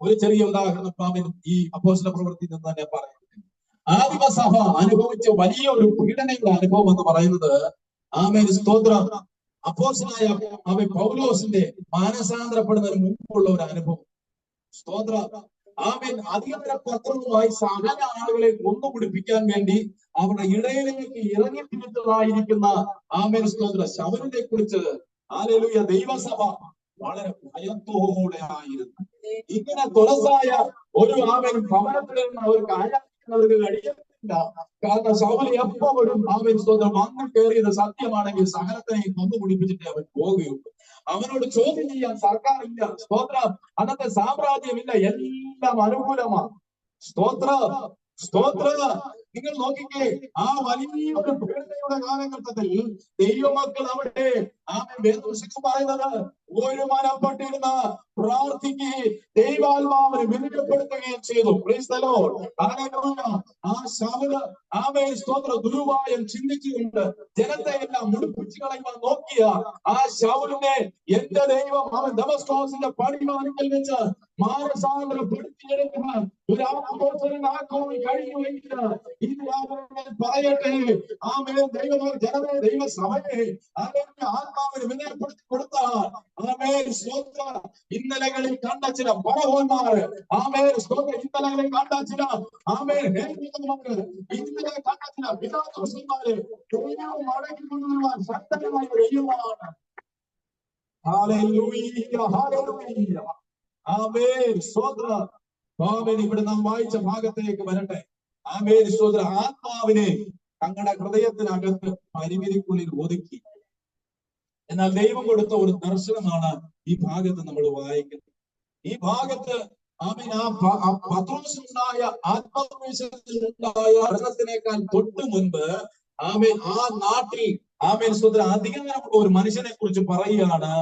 ഒരു ചെറിയ ഉദാഹരണം ആമേൻ ഈ അപ്പോസ്തല പ്രവൃത്തിയിൽ നിന്ന് തന്നെ പറയുന്നത്. ആദിമസഭ അനുഭവിച്ച വലിയൊരു പീഡനയുടെ അനുഭവം എന്ന് പറയുന്നത് ആമേൻ സ്തോത്രം അപ്പോസ്തലനായ ആമേൻ പൗലോസിന്റെ മാനസാന്തരപ്പെടുന്നതിന് മുമ്പുള്ള ഒരു അനുഭവം. സ്തോത്രം ആമേൻ അധികാര പത്രവുമായി സകല ആളുകളെ കൊന്നുപിടിപ്പിക്കാൻ വേണ്ടി അവരുടെ ഇടയിലേക്ക് ഇറങ്ങിത്തിരിച്ചതായിരിക്കുന്ന ആമേൻ സ്തോത്ര ശൗലിനെ കുറിച്ച് ഹല്ലേലൂയ ദൈവസഭ വളരെ ഭയത്തോടെ ആയിരുന്നു. ഇങ്ങനെ തുറസായ ഒരു ആമേൻ ഭവനത്തിൽ നിന്ന് അവർക്ക് ആരാധിക്കുന്നവർക്ക് കഴിയുന്നില്ല. കാരണം ശൗൽ എപ്പോഴും ആമേൻ സ്തോത്രം വന്നു കയറിയത് സത്യമാണെങ്കിൽ സകലത്തിനെയും കൊന്നുപിടിപ്പിച്ചിട്ട് അവൻ പോകുകയുള്ളൂ. അവനോട് ചോദ്യം ചെയ്യാൻ സർക്കാർ ഇല്ല. സ്തോത്രം അന്നത്തെ സാമ്രാജ്യമില്ല, എല്ലാം അനുകൂലമാണ്. സ്തോത്ര നിങ്ങൾ നോക്കിക്കേ, ആ വലിയൊരു പീഡനയുടെ കാലഘട്ടത്തിൽ ദൈവമക്കൾ അവിടെ ആമേൻ വേദപുസ്തകം പറയുന്നത് ഒരു മനപ്പെട്ടിരുന്ന് പ്രാർത്ഥിക്കുകയും ദൈവാത്മാവിനെ വിനിയോഗപ്പെടുത്തുകയും ചെയ്തു. Price the Lord. ഹല്ലേലൂയ. ആ ശൗല് ആമേൻ സ്തോത്രം ദുരുപായം ചിന്തിച്ചുകൊണ്ട് ജനത്തെ എല്ലാം മുടിപ്പിച്ചു കളയുവാൻ നോക്കിയ ആ ശൗലിനെ എന്റെ ദൈവം അവൻ ദമസ്കോസിന്റെ പടിവാതിൽക്കൽ വെച്ച് മാനസാന്തരപ്പെടുത്തിയെടുക്കാൻ ഒരു ആത്മോത്സവനാക്കുവാൻ കഴിയുമെങ്കിൽ ഇത് പറയട്ടെ. ആമേൻ ജനമേ ദൈവസഭയെ ആത്മാവിനെ വിനയപ്പെടുത്തി കൊടുത്താൽ ആമേൻ സ്തോത്രം ഇന്നലകളിൽ കണ്ട ചില പരവന്മാർ ആമേൻ സ്തോത്രം ഇന്നലകളിൽ കണ്ട ചില ആമേൻ ഇന്നലെ കണ്ട ചില പിതാക്കന്മാരെ ദൈവം മടക്കി കൊണ്ടുവരുവാൻ ശക്തമായ ദൈവമാണ്. ഹല്ലേലൂയ ഹല്ലേലൂയ ആമേൻ സ്തോത്രം. ആമേൻ ഇവിടെ നാം വായിച്ച ഭാഗത്തേക്ക് വരട്ടെ. ആമേൻ സ്തോത്രം ആത്മാവിനെ തങ്ങളുടെ ഹൃദയത്തിനകത്ത് പരിമിതിക്കുള്ളിൽ ഒതുക്കി. എന്നാൽ ദൈവം കൊടുത്ത ഒരു ദർശനമാണ് ഈ ഭാഗത്ത് നമ്മൾ വായിക്കുന്നത്. ഈ ഭാഗത്ത് ആമേൻ ആ പത്രോസിനുണ്ടായ ആത്മവിശ്വാസത്തിനുണ്ടായ ഭരണത്തിനേക്കാൾ തൊട്ട് മുൻപ് ആമേൻ ആ നാട്ടിൽ ആമേൻ സ്തോത്രം അധികാരമുള്ള ഒരു മനുഷ്യനെ കുറിച്ച് പറയുകയാണ്.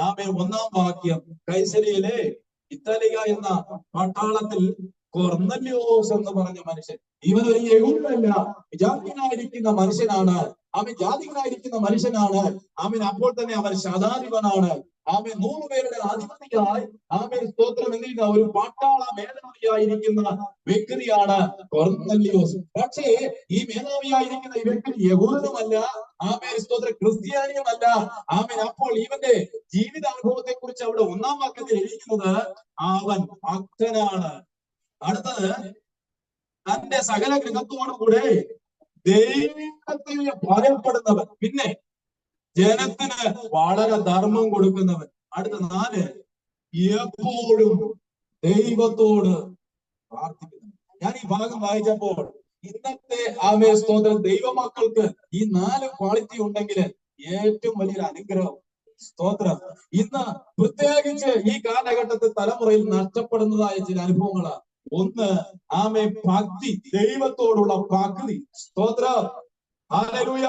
ആമേൻ 1-ാം വാക്യം, കൈസരിയിലെ ഇത്താലിക എന്ന പട്ടാളത്തിൽ കൊർന്നല്യോസ് എന്ന് പറഞ്ഞ മനുഷ്യൻ. ഇവനൊരു യഹൂദനല്ല, ജാതികനായിരിക്കുന്ന മനുഷ്യനാണ്. ജാതികനായിരിക്കുന്ന മനുഷ്യനാണ്. അപ്പോൾ തന്നെ അവൻ ശതാധിപനാണ്. 100 പേരുടെ അധിപതിയായി സ്തോത്രം എന്ത് ചെയ്യുന്ന ഒരു പട്ടാള മേധാവിയായിരിക്കുന്ന വ്യക്തിയാണ് കൊർന്നല്യോസ്. പക്ഷേ ഈ മേധാവിയായിരിക്കുന്ന ഈ വ്യക്തി യഹൂദനുമല്ല, സ്തോത്രം ക്രിസ്ത്യാനിയുമല്ല. അപ്പോൾ ഇവന്റെ ജീവിതാനുഭവത്തെ കുറിച്ച് അവിടെ 1-ാം വാക്യത്തിൽ എഴുതിക്കുന്നത് അവൻ ഭക്തനാണ്. അടുത്തത് തന്റെ സകല ഗൃഹത്തോടു കൂടെ ദൈവത്തെ ഭയപ്പെടുന്നവൻ, പിന്നെ ജനത്തിന് വളരെ ധർമ്മം കൊടുക്കുന്നവൻ. അടുത്ത 4 എപ്പോഴും ദൈവത്തോട് പ്രാർത്ഥിക്കുന്നവൻ. ഞാൻ ഈ ഭാഗം വായിച്ചപ്പോൾ ഇന്നത്തെ ആമേൻ സ്തോത്രം ദൈവമക്കൾക്ക് ഈ 4 ക്വാളിറ്റി ഉണ്ടെങ്കിൽ ഏറ്റവും വലിയൊരു അനുഗ്രഹം. സ്തോത്രം. ഇന്ന് പ്രത്യേകിച്ച് ഈ കാലഘട്ടത്തിൽ തലമുറയിൽ നഷ്ടപ്പെടുന്നതായ ചില അനുഭവങ്ങളാണ്. ഒന്ന് ഭക്തി, ദൈവത്തോടുള്ള ഭക്തി. സ്തോത്രം. ഹല്ലേലൂയ.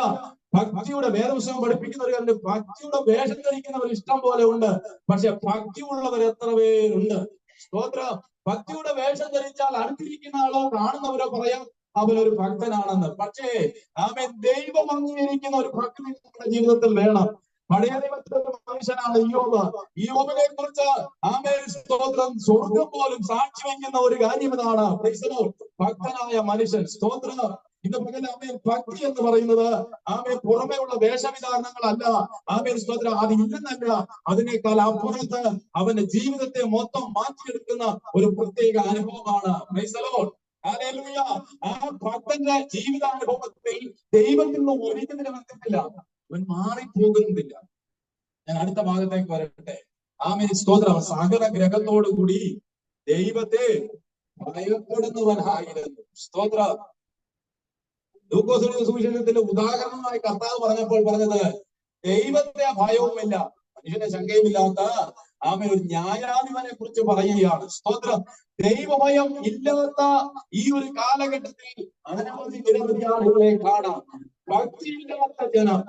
ഭക്തിയുടെ വേദപുസ്തകം പഠിപ്പിക്കുന്നവർ ഭക്തിയുടെ വേഷം ധരിക്കുന്നവർ ഇഷ്ടം പോലെ ഉണ്ട്. പക്ഷെ ഭക്തിയുള്ളവർ എത്ര പേരുണ്ട്? സ്തോത്രം. ഭക്തിയുടെ വേഷം ധരിച്ചാൽ അടുത്തിരിക്കുന്ന ആളോ കാണുന്നവരോ പറയാം അവനൊരു ഭക്തനാണെന്ന്. പക്ഷേ ദൈവം അംഗീകരിക്കുന്ന ഒരു ഭക്തി നമ്മുടെ ജീവിതത്തിൽ വേണം. പഴയ ദൈവത്തിലെ മനുഷ്യനാണ് ഇയ്യോബ്. ഇയ്യോബിനെ കുറിച്ച് സ്തോത്രം സ്വർഗം പോലും സാക്ഷി വയ്ക്കുന്ന ഒരു കാര്യം ഇതാണ്. ഭക്തനായ മനുഷ്യൻ. സ്തോത്രം. ഇന്ന് പകൽ ഭക്തി എന്ന് പറയുന്നത് പുറമേയുള്ള വേഷവിധാനങ്ങളല്ല. സ്തോത്രം. അത് ഇല്ലെന്നല്ല, അതിനേക്കാൾ അപ്പുറത്ത് അവന്റെ ജീവിതത്തെ മൊത്തം മാറ്റിയെടുക്കുന്ന ഒരു പ്രത്യേക അനുഭവമാണ്. ഹല്ലേലൂയ. ആ ഭക്തന്റെ ജീവിതാനുഭവത്തിൽ ദൈവത്തിൽ നിന്ന് ഒരിക്കലും വന്നിട്ടില്ല, അവൻ മാറിപ്പോകുന്നില്ല. ഞാൻ അടുത്ത ഭാഗത്തേക്ക് വരട്ടെ. സ്തോത്രം. സകല ഗ്രഹത്തോടു കൂടി ദൈവത്തെ ഭയപ്പെടുന്നവനായിരുന്നു. സ്തോത്രം. ലൂക്കോസിന്റെ സുവിശേഷത്തിന്റെ ഉദാഹരണമായി കർത്താവ് പറഞ്ഞപ്പോൾ പറഞ്ഞത് ദൈവത്തെ ഭയവുമില്ല, മനുഷ്യനെ ശങ്കയുമില്ലാത്ത ഒരു ന്യായാധിപനെ കുറിച്ച് പറയുകയാണ്. സ്തോത്രം. ദൈവഭയം ഇല്ലാത്ത ഈ ഒരു കാലഘട്ടത്തിൽ നിരവധി ആളുകളെ കാണാം. ഭക്തിയില്ലാത്ത ജനം,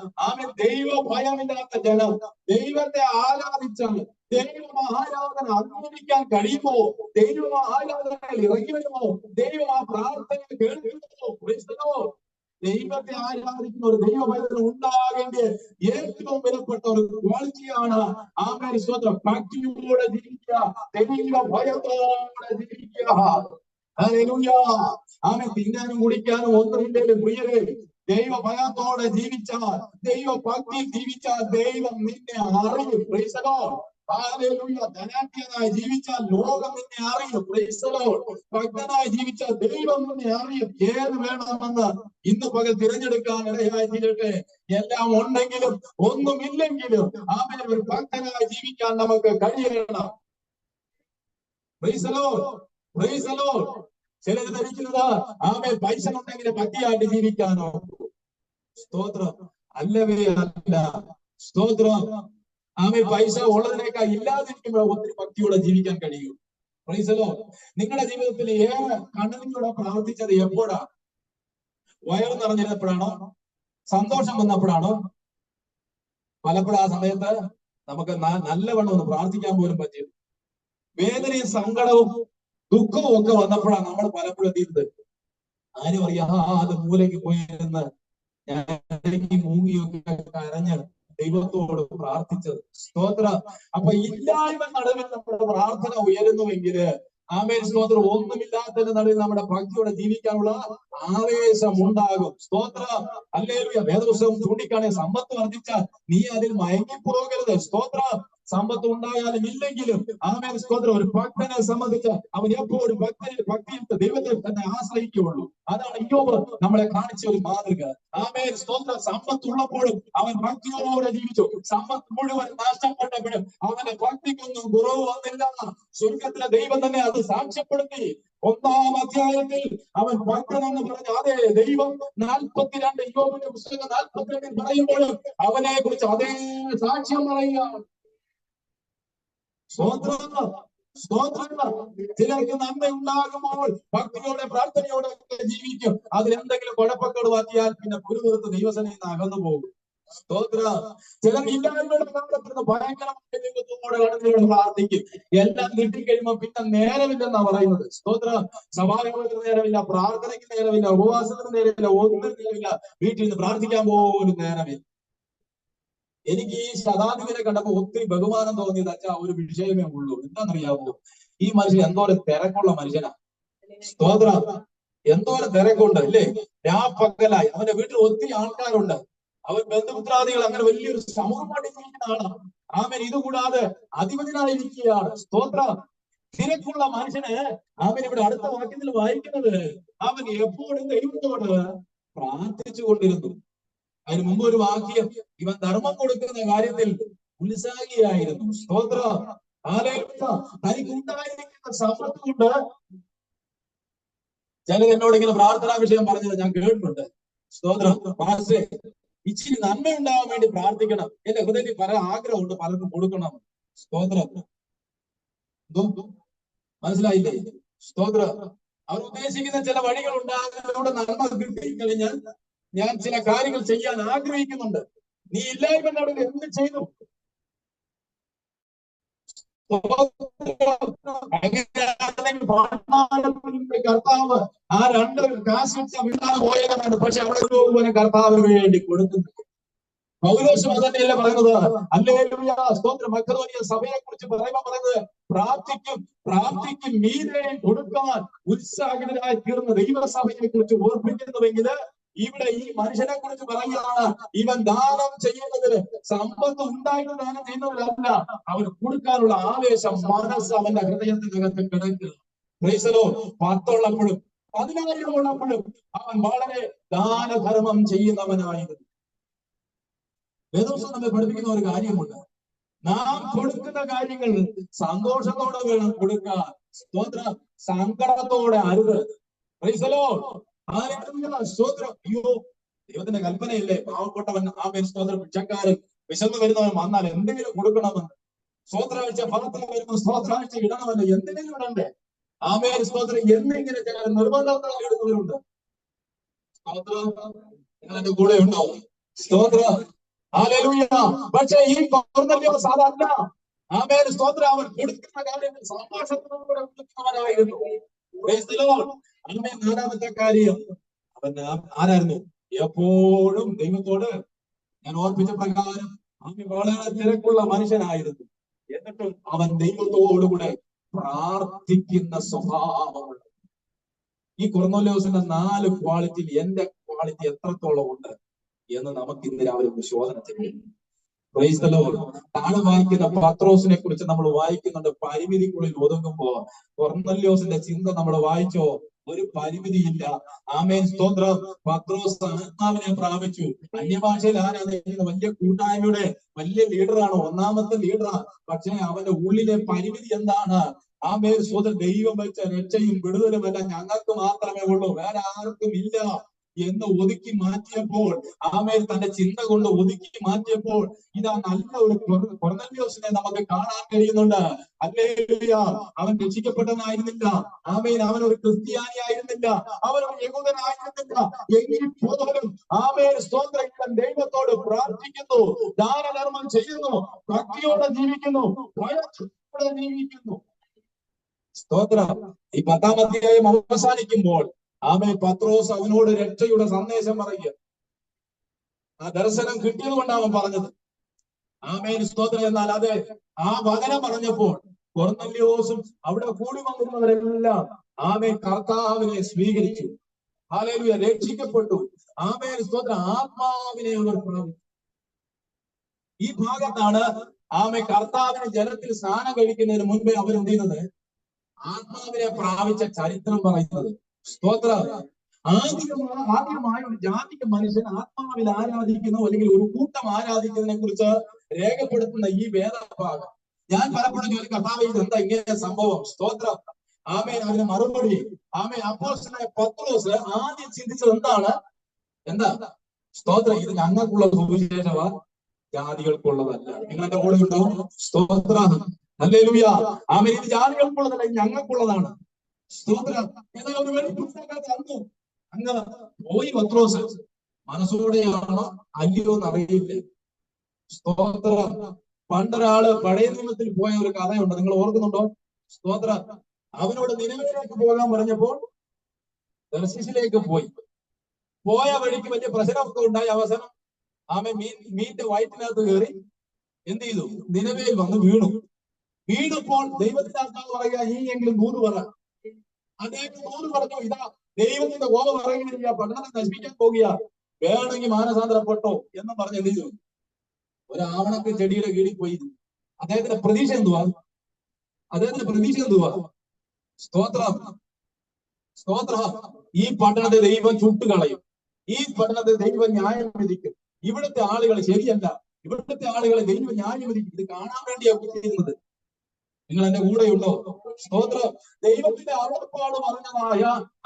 ദൈവഭയമില്ലാത്ത ജനം, ദൈവത്തെ ആരാധിച്ചാൽ ദൈവം ആരാധന അംഗീകരിക്കാൻ കഴിയുമോ? ദൈവം ആരാധനയിൽ ഇറങ്ങി വരുമോ? ദൈവം ആ പ്രാർത്ഥന കേൾക്കുമോ? ദൈവത്തെ ആരാധിക്കുന്ന ഒരു ദൈവഭയത്തിന് ഉണ്ടാകേണ്ട ഏറ്റവും വിലപ്പെട്ട ഒരു ക്വാളിറ്റിയാണ് ആമേൻ സ്തോത്രം. ഭക്തിയോടെ ജീവിക്കുക, ദൈവ ഭയത്തോടെ ജീവിക്കുക. ഹല്ലേലൂയ. ആമേൻ. തിന്നാനും കുടിക്കാനും ഒന്നുമില്ലല്ലോ പ്രിയരെ. ദൈവ ഭയത്തോടെ ജീവിച്ചാൽ, ദൈവ ഭക്തി ജീവിച്ചാൽ ദൈവം നിന്നെ അറിയും. Price the Lord. ഹല്ലേലൂയ. ധനാഢ്യനായി ജീവിച്ചാൽ ലോകം നിന്നെ അറിയും. Price the Lord. ഭക്തനായി ജീവിച്ചാൽ ദൈവം നിന്നെ അറിയും. ഏത് വേണമെന്ന് ഇന്ന് പകൽ തിരഞ്ഞെടുക്കാൻ ഇടയായി തീരട്ടെ. എല്ലാം ഉണ്ടെങ്കിലും ഒന്നുമില്ലെങ്കിലും ആമേൻ ഒരു ഭക്തനായി ജീവിക്കാൻ നമുക്ക് കഴിയണം. Price the lord. Praise the Lord. ചിലത് ധരിക്കുന്നത് ആമേൻ പൈസ ഉണ്ടെങ്കിൽ ഭക്തിയായിട്ട് ജീവിക്കാനോ? സ്തോത്രം. അല്ലവേ അല്ല. സ്തോത്രം. ആമേൻ പൈസ ഉള്ളതിനേക്കാൾ ഇല്ലാതിരിക്കുമ്പോൾ ഒത്തിരി ഭക്തിയോടെ ജീവിക്കാൻ കഴിയും. Price the Lord. നിങ്ങളുടെ ജീവിതത്തിൽ ഏറെ കണ്ണുനീരോടെ പ്രാർത്ഥിച്ചത് എപ്പോഴാണ്? വയറ് നിറഞ്ഞിരുന്നപ്പോഴാണോ? സന്തോഷം വന്നപ്പോഴാണോ? പലപ്പോഴും ആ സമയത്ത് നമുക്ക് നല്ലവണ്ണം ഒന്ന് പ്രാർത്ഥിക്കാൻ പോലും പറ്റും. വേദനയും സങ്കടവും ദുഃഖവും ഒക്കെ വന്നപ്പോഴാണ് നമ്മൾ പലപ്പോഴും എത്തിയത്. ആരും അറിയാതെ മൂലയ്ക്ക് പോയിരുന്ന് ഞാൻ മൂങ്ങിയൊക്കെ കരഞ്ഞ് ദൈവത്തോട് പ്രാർത്ഥിച്ചത്. സ്തോത്രം. അപ്പൊ ഇല്ലായ്മ നടുവിൽ നമ്മുടെ പ്രാർത്ഥന ഉയരുന്നുവെങ്കിൽ ആമേൻ സ്തോത്രം, ഒന്നുമില്ലാത്തതിന്റെ നടുവിൽ നമ്മുടെ ഭക്തിയോടെ ജീവിക്കാനുള്ള ആവേശം ഉണ്ടാകും. സ്തോത്രം. ഹല്ലേലൂയ. വേദപുസ്തകം ചൂണ്ടിക്കാണെ സമ്പത്ത് വർദ്ധിച്ചാൽ നീ അതിൽ മയങ്ങിപ്പോകരുത്. സ്തോത്രം. സമ്പത്ത് ഉണ്ടായാലും ഇല്ലെങ്കിലും ആമേൻ സ്തോത്രം, ഒരു ഭക്തനെ സംബന്ധിച്ച് അവൻ എപ്പോഴും ഭക്തിയിൽ ദൈവത്തെ തന്നെ ആശ്രയിക്കുകയുള്ളൂ. അതാണ് ഇയ്യോബ് നമ്മളെ കാണിച്ച ഒരു മാതൃക. ആമേൻ സ്തോത്രം. സമ്പത്ത് ഉള്ളപ്പോഴും അവൻ ഭക്തിയോടെ ജീവിച്ചു. സമ്പത്ത് മുഴുവൻ നഷ്ടപ്പെട്ടപ്പോഴും അവന്റെ ഭക്തിക്കൊന്നും കുറവ് വന്നില്ല. സ്വർഗത്തിലെ ദൈവം തന്നെ അത് സാക്ഷ്യപ്പെടുത്തി. 1-ാം അധ്യായത്തിൽ അവൻ ഭക്തനെന്ന് പറഞ്ഞ അതേ ദൈവം 42 ഇയ്യോബിന്റെ പുസ്തകം 42 പറയുമ്പോഴും അവനെ കുറിച്ച് അതേ സാക്ഷ്യം പറയുകയാണ്. സ്തോത്രം. സ്തോത്രം. ചിലർക്ക് നന്മ ഉണ്ടാകുമ്പോൾ ഭക്തിയോടെ പ്രാർത്ഥനയോടെ ജീവിക്കും. അതിലെന്തെങ്കിലും കുഴപ്പക്കേട് മാറ്റിയാൽ പിന്നെ പുരുനിർത്ത് ദൈവസേനയിൽ നിന്ന് അകന്നു പോകും. സ്തോത്രം. ചിലർ ഇല്ലായ്മയുടെ കാലത്ത് ഭയങ്കരമായ ദൈവത്തോടെ കടന്നുകൊണ്ട് പ്രാർത്ഥിക്കും. എല്ലാം കിട്ടിക്കഴിയുമ്പോൾ പിന്നെ നേരമില്ലെന്നാ പറയുന്നത്. സ്തോത്രം. സഭായോഗത്തിന് നേരമില്ല, പ്രാർത്ഥനയ്ക്ക് നേരമില്ല, ഉപവാസത്തിന് നേരമില്ല, ഒന്നും നേരമില്ല, വീട്ടിൽ നിന്ന് പ്രാർത്ഥിക്കാൻ പോലും നേരമില്ല. എനിക്ക് ഈ ശതാധിപനെ കണ്ടപ്പോ ഒത്തിരി ബഹുമാനം തോന്നിയത് അച്ഛാ ഒരു വിഷയമേ ഉള്ളൂ. എന്താണെന്നറിയാമോ? ഈ മനുഷ്യൻ എന്തോരം തിരക്കുള്ള മനുഷ്യനാ. സ്തോത്രം. എന്തോരം തിരക്കുണ്ട് അല്ലേ? രാപ്പകലായി അവന്റെ വീട്ടിൽ ഒത്തിരി ആൾക്കാരുണ്ട്. അവൻ ബന്ധുമിത്രാദികൾ, അങ്ങനെ വലിയൊരു സമൂഹമായിട്ട് ജീവിക്കുന്ന ആളാണ്. ആമൻ. ഇതുകൂടാതെ അധിപതിനായിരിക്കുകയാണ്. സ്തോത്രം. തിരക്കുള്ള മനുഷ്യന് അവൻ ഇവിടെ അടുത്ത വാക്യത്തിൽ വായിക്കുന്നത് അവൻ എപ്പോഴും ദൈവത്തോട് പ്രാർത്ഥിച്ചു കൊണ്ടിരുന്നു. അതിന് മുമ്പ് ഒരു വാക്യം, ഇവൻ ധർമ്മം കൊടുക്കുന്ന കാര്യത്തിൽ ഉത്സാഹിയായിരുന്നു. സ്തോത്രം. തനിക്കുണ്ടായിരിക്കുന്ന സമ്പത്ത് കൊണ്ട് ചിലർ എന്നോട് ഇങ്ങനെ പ്രാർത്ഥനാ വിഷയം പറഞ്ഞത് ഞാൻ കേട്ടിട്ടുണ്ട്. സ്തോത്രം. പാസ്റ്റേ, ഇച്ചിരി നന്മ ഉണ്ടാവാൻ വേണ്ടി പ്രാർത്ഥിക്കണം. എന്റെ ഹൃദയത്തിൽ പല ആഗ്രഹമുണ്ട്, പലർക്കും കൊടുക്കണം. സ്തോത്രം. മനസ്സിലായില്ലേ? സ്തോത്രം. അവർ ഉദ്ദേശിക്കുന്ന ചില വഴികൾ ഉണ്ടാകുന്നതിലൂടെ നന്മ കിട്ടിക്കഴിഞ്ഞാൽ ഞാൻ ചില കാര്യങ്ങൾ ചെയ്യാൻ ആഗ്രഹിക്കുന്നുണ്ട്. നീ ഇല്ലായ്മ നടുവിൽ എന്ത് ചെയ്തു? കർത്താവ് ആ 2 കാശ് വിടാതെ പോയതാണ്. പക്ഷെ അവിടെ പോലെ കർത്താവിന് വേണ്ടി കൊടുക്കുന്നു. പൗലോസും അതന്നെയല്ലേ പറയുന്നത്? ഹല്ലേലൂയ. സ്തോത്രം. മക്കെദോനിയ സഭയെ കുറിച്ച് പറയുന്നത് പ്രാർത്ഥിക്കും മീതെ കൊടുക്കാൻ ഉത്സാഹിതരായി തീർന്ന ദൈവസഭയെ കുറിച്ച് ഓർപ്പിക്കുന്നുവെങ്കിൽ ഇവിടെ ഈ മനുഷ്യനെ കുറിച്ച് പറയുകയാണ്. ഇവൻ ദാനം ചെയ്യുന്നതിന് സമ്പത്ത് ഉണ്ടായിട്ട് ദാനം ചെയ്യുന്നവരല്ല, അവന് കൊടുക്കാനുള്ള ആവേശം, മനസ്സ് അവന്റെ ഹൃദയത്തിനകത്ത് കിടക്കുക. Price the Lord. 10 ഉള്ളപ്പോഴും 10,000 ഉള്ളപ്പോഴും അവൻ വളരെ ദാനധർമ്മം ചെയ്യുന്നവനായിരുന്നു. വേദപുസ്തകം നമ്മെ പഠിപ്പിക്കുന്ന ഒരു കാര്യമുണ്ട്. നാം കൊടുക്കുന്ന കാര്യങ്ങൾ സന്തോഷത്തോടെ വേണം കൊടുക്കാൻ. സ്തോത്രം. സങ്കടത്തോടെ അരുത്. Price the lord. സ്തോത്രം. അയ്യോ, ദൈവത്തിന്റെ കൽപ്പനയില്ലേ പാവപ്പെട്ടവൻ ആമേൻ സ്തോത്രം ഭിക്ഷക്കാരൻ വിശന്ന് വരുന്നവൻ വന്നാൽ എന്തെങ്കിലും കൊടുക്കണമെന്ന്. സ്തോത്രാഴ്ച ഫലത്തിൽ വരുന്ന സ്തോത്രാഴ്ച ഇടണമെന്ന് എന്തെങ്കിലും ഇടണ്ടേ? ആമേൻ സ്തോത്രം. എന്നിങ്ങനെ ചില നിർബന്ധങ്ങൾ ഇടുന്നവരുണ്ട്. സ്തോത്രം. നിങ്ങൾ എന്റെ കൂടെ ഉണ്ടോ? സ്തോത്രം. ഹല്ലേലൂയ. പക്ഷേ ഈ കൊർന്നല്യോസ് അതല്ല. ആമേൻ സ്തോത്രം. അവൻ കൊടുക്കുന്ന കാര്യങ്ങൾ സന്തോഷത്തോടെ കൊടുക്കുന്നവനായിരുന്നു. Praise the lord. ആമേൻ. 4-ാമത്തെ കാര്യം, അവൻ ആരായിരുന്നു? എപ്പോഴും ദൈവത്തോട് ഞാൻ ഓർപ്പിച്ച പ്രകാരം അവൻ വളരെ തിരക്കുള്ള മനുഷ്യനായിരുന്നു. എന്നിട്ടും അവൻ ദൈവത്തോടുകൂടെ പ്രാർത്ഥിക്കുന്ന സ്വഭാവമുള്ള ഈ കൊർന്നേല്യോസിന്റെ 4 ക്വാളിറ്റിയിൽ എന്റെ ക്വാളിറ്റി എത്രത്തോളം ഉണ്ട് എന്ന് നമുക്ക് ഇന്ന് രാവിലെ ഒരു ശോധന ചെയ്യും. Price the Lord. താഴെ വായിക്കുന്ന പത്രോസിനെ കുറിച്ച് നമ്മൾ വായിക്കുന്നുണ്ട്. പരിമിതിക്കുള്ളിൽ ഒതുങ്ങുമ്പോ കൊർന്നേല്യോസിന്റെ ചിന്ത നമ്മൾ വായിച്ചോ? ഒരു പരിമിതിയില്ല. ആമേൻ, സ്തോത്രം. പത്രോസ് ആത്മാവിനെ പ്രാപിച്ചു. അന്യഭാഷയിൽ ആരാധിക്കുന്ന വലിയ കൂട്ടായ്മയുടെ വലിയ ലീഡറാണ്, ഒന്നാമത്തെ ലീഡറാ. പക്ഷെ അവന്റെ ഉള്ളിലെ പരിമിതി എന്താണ്? ആമേൻ, സ്തോത്രം. ദൈവം വെച്ച രക്ഷയും വിടുതലുമല്ല ഞങ്ങൾക്ക് മാത്രമേ ഉള്ളൂ, വേറെ ആർക്കും ഇല്ല എന്ന് ഒതുക്കി മാറ്റിയപ്പോൾ, ആമേൻ, തന്റെ ചിന്ത കൊണ്ട് ഒതുക്കി മാറ്റിയപ്പോൾ ഇതാ നല്ല ഒരു കൊർന്നേല്യോസിനെ നമുക്ക് കാണാൻ കഴിയുന്നുണ്ട്. ഹല്ലേലൂയ. അവൻ രക്ഷിക്കപ്പെട്ടവനായിരുന്നില്ല. ആമേൻ, അവൻ ഒരു ക്രിസ്ത്യാനി ആയിരുന്നില്ല, അവൻ ഒരു യഹൂദനായിരുന്നില്ല. എങ്കിൽ പോലും ആമേൻ, സ്തോത്രം, ഇവൻ ദൈവത്തോട് പ്രാർത്ഥിക്കുന്നു, ദാനധർമ്മം ചെയ്യുന്നു, ഭക്തിയോടെ ജീവിക്കുന്നു, ഭയത്തോടെ ജീവിക്കുന്നു. സ്തോത്രം. ഈ 10-ാം അധ്യായം അവസാനിക്കുമ്പോൾ ആമേൻ, പത്രോസ് അവനോട് രക്ഷയുടെ സന്ദേശം പറയുക. ആ ദർശനം കിട്ടിയത് കൊണ്ടാണ് അവൻ പറഞ്ഞത്. ആമേൻ, സ്തോത്രം. എന്നാൽ അത് ആ വചനം പറഞ്ഞപ്പോൾ കൊർന്നേല്യോസും അവിടെ കൂടി വന്നിരുന്നവരെല്ലാം ആമേൻ കർത്താവിനെ സ്വീകരിച്ചു. ഹല്ലേലൂയ. രക്ഷിക്കപ്പെട്ടു. ആമേൻ, സ്തോത്രം. ആത്മാവിനെ അവർ പ്രാപിച്ചു. ഈ ഭാഗത്താണ് ആമേൻ കർത്താവിന് ജലത്തിൽ സ്നാനം കഴിക്കുന്നതിന് മുൻപേ അവർ എന്ത് ചെയ്യുന്നത്? ആത്മാവിനെ പ്രാപിച്ച ചരിത്രം പറയുന്നത്. സ്തോത്രം. ആദ്യമായ ഒരു ജാതിക്ക് മനുഷ്യൻ ആത്മാവിൽ ആരാധിക്കുന്നു, അല്ലെങ്കിൽ ഒരു കൂട്ടം ആരാധിക്കുന്നതിനെ കുറിച്ച് രേഖപ്പെടുത്തുന്ന ഈ വേദഭാഗം ഞാൻ പലപ്പോഴും ചോദിക്കും, കർത്താവേ, ഇതെന്താ ഇങ്ങനെ സംഭവം? സ്തോത്രം. ആമേൻ. അതിന് മറുപടി ആമേൻ അപ്പോസ്തലനായ പത്രോസ് ആദ്യം ചിന്തിച്ചത് എന്താണ്? എന്താ? സ്തോത്രം. ഇത് ഞങ്ങൾക്കുള്ള സുവിശേഷമാ, ജാതികൾക്കുള്ളതല്ല. നിങ്ങൾ എന്റെ കൂടെ ഉണ്ടോ? സ്തോത്രം. ഹല്ലേലൂയ. ആമേൻ. ഇത് ജാതികൾക്കുള്ളതല്ല, ഞങ്ങൾക്കുള്ളതാണ്. സ്തോത്രം. എന്നാൽ ഒരു വെളിപ്പെടുത്തൽ തന്നു. അങ്ങ് പോയി പത്രോസ്. മനസ്സോടെയാണോ അല്ലയോ എന്നറിയില്ല. സ്തോത്രം. പണ്ടൊരാള് പഴയ നിയമത്തിൽ പോയ ഒരു കഥയുണ്ട്, നിങ്ങൾ ഓർക്കുന്നുണ്ടോ? സ്തോത്രം. അവനോട് നിനവിലേക്ക് പോകാൻ പറഞ്ഞപ്പോൾ തർശീശിലേക്ക് പോയി. പോയ വഴിക്ക് വലിയ പ്രശ്നമൊക്കെ ഉണ്ടായി. അവസാനം ആമേൻ മീന്റെ വയറ്റിനകത്ത് കയറി എന്ത് ചെയ്തു? നിനവേൽ വന്ന് വീണു. വീണപ്പോൾ ദൈവത്തിന്റെ ആത്മാവ് പറയുക, ഈ എങ്കിലും 100 പറ. അദ്ദേഹം 100 പറഞ്ഞു. ഇതാ ദൈവത്തിന്റെ കോപം പറയുകയില്ല, പട്ടണത്തെ നശിപ്പിക്കാൻ പോകുക, വേണമെങ്കിൽ മാനസാന്തരപ്പെട്ടോ എന്ന് പറഞ്ഞ് എന്ത് ചെയ്തു? ഒരു ആവണക്ക് ചെടിയുടെ കീഴിൽ പോയി. അദ്ദേഹത്തിന്റെ പ്രതീക്ഷ എന്തുവാ? സ്തോത്രം. സ്തോത്രം. ഈ പട്ടണത്തെ ദൈവം ചുട്ടുകളയും, ഈ പട്ടണത്തെ ദൈവം ന്യായം വിധിക്കും, ഇവിടുത്തെ ആളുകൾ ശരിയല്ല, ഇവിടുത്തെ ആളുകളെ ദൈവം ന്യായം വിധിക്കും. ഇത് കാണാൻ വേണ്ടിയാണ് ചെയ്യുന്നത്. നിങ്ങൾ എന്റെ കൂടെയുണ്ടോ? സ്തോത്രം. ദൈവത്തിന്റെ അരുളപ്പാട് പറഞ്ഞതായ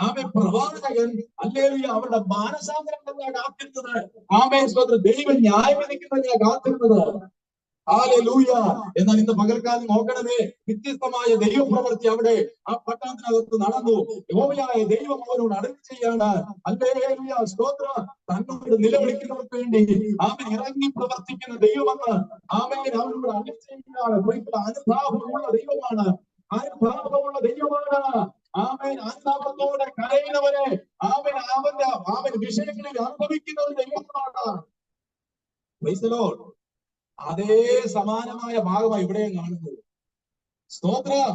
ആമേൻ പ്രവാചകൻ ഹല്ലേലൂയ അവരുടെ മാനസാന്തരം തന്നെയാണ് കാത്തിരുന്നത്. ആമേൻ, സ്തോത്രം. ദൈവം ന്യായം വിധിക്കുന്നതിനാണ് കാത്തിരുന്നത്. ഹല്ലേലൂയ. എന്നാൽ ഇന്ന് പകൽക്കാലം നോക്കണമേ, വ്യത്യസ്തമായ ദൈവപ്രവൃത്തി അവിടെ ആ പട്ടണത്തിനകത്ത് നടന്നു. യഹോവയായ ദൈവം അവനോട് അരുളി ചെയ്യാണ്. ഹല്ലേലൂയ. സ്തോത്രം. തന്നോട് നിലവിളിക്കുന്നവർക്ക് വേണ്ടി ആമേൻ ഇറങ്ങി പ്രവർത്തിക്കുന്ന ദൈവമെന്ന് ആമേൻ അവനോട് അരുളി ചെയ്യുകയാണ്. അനുഭാവമുള്ള ദൈവമാണ്, അനുഭാവമുള്ള ദൈവമാണ്. ആമേൻ. അനുതാപത്തോടെ കരയുന്നവരെ ആമേൻ വിഷയങ്ങളിൽ അനുഭവിക്കുന്ന ദൈവമാണ്. Price the Lord. അതേ സമാനമായ ഭാഗമാണ് ഇവിടെയും കാണുന്നത്. സ്തോത്രം.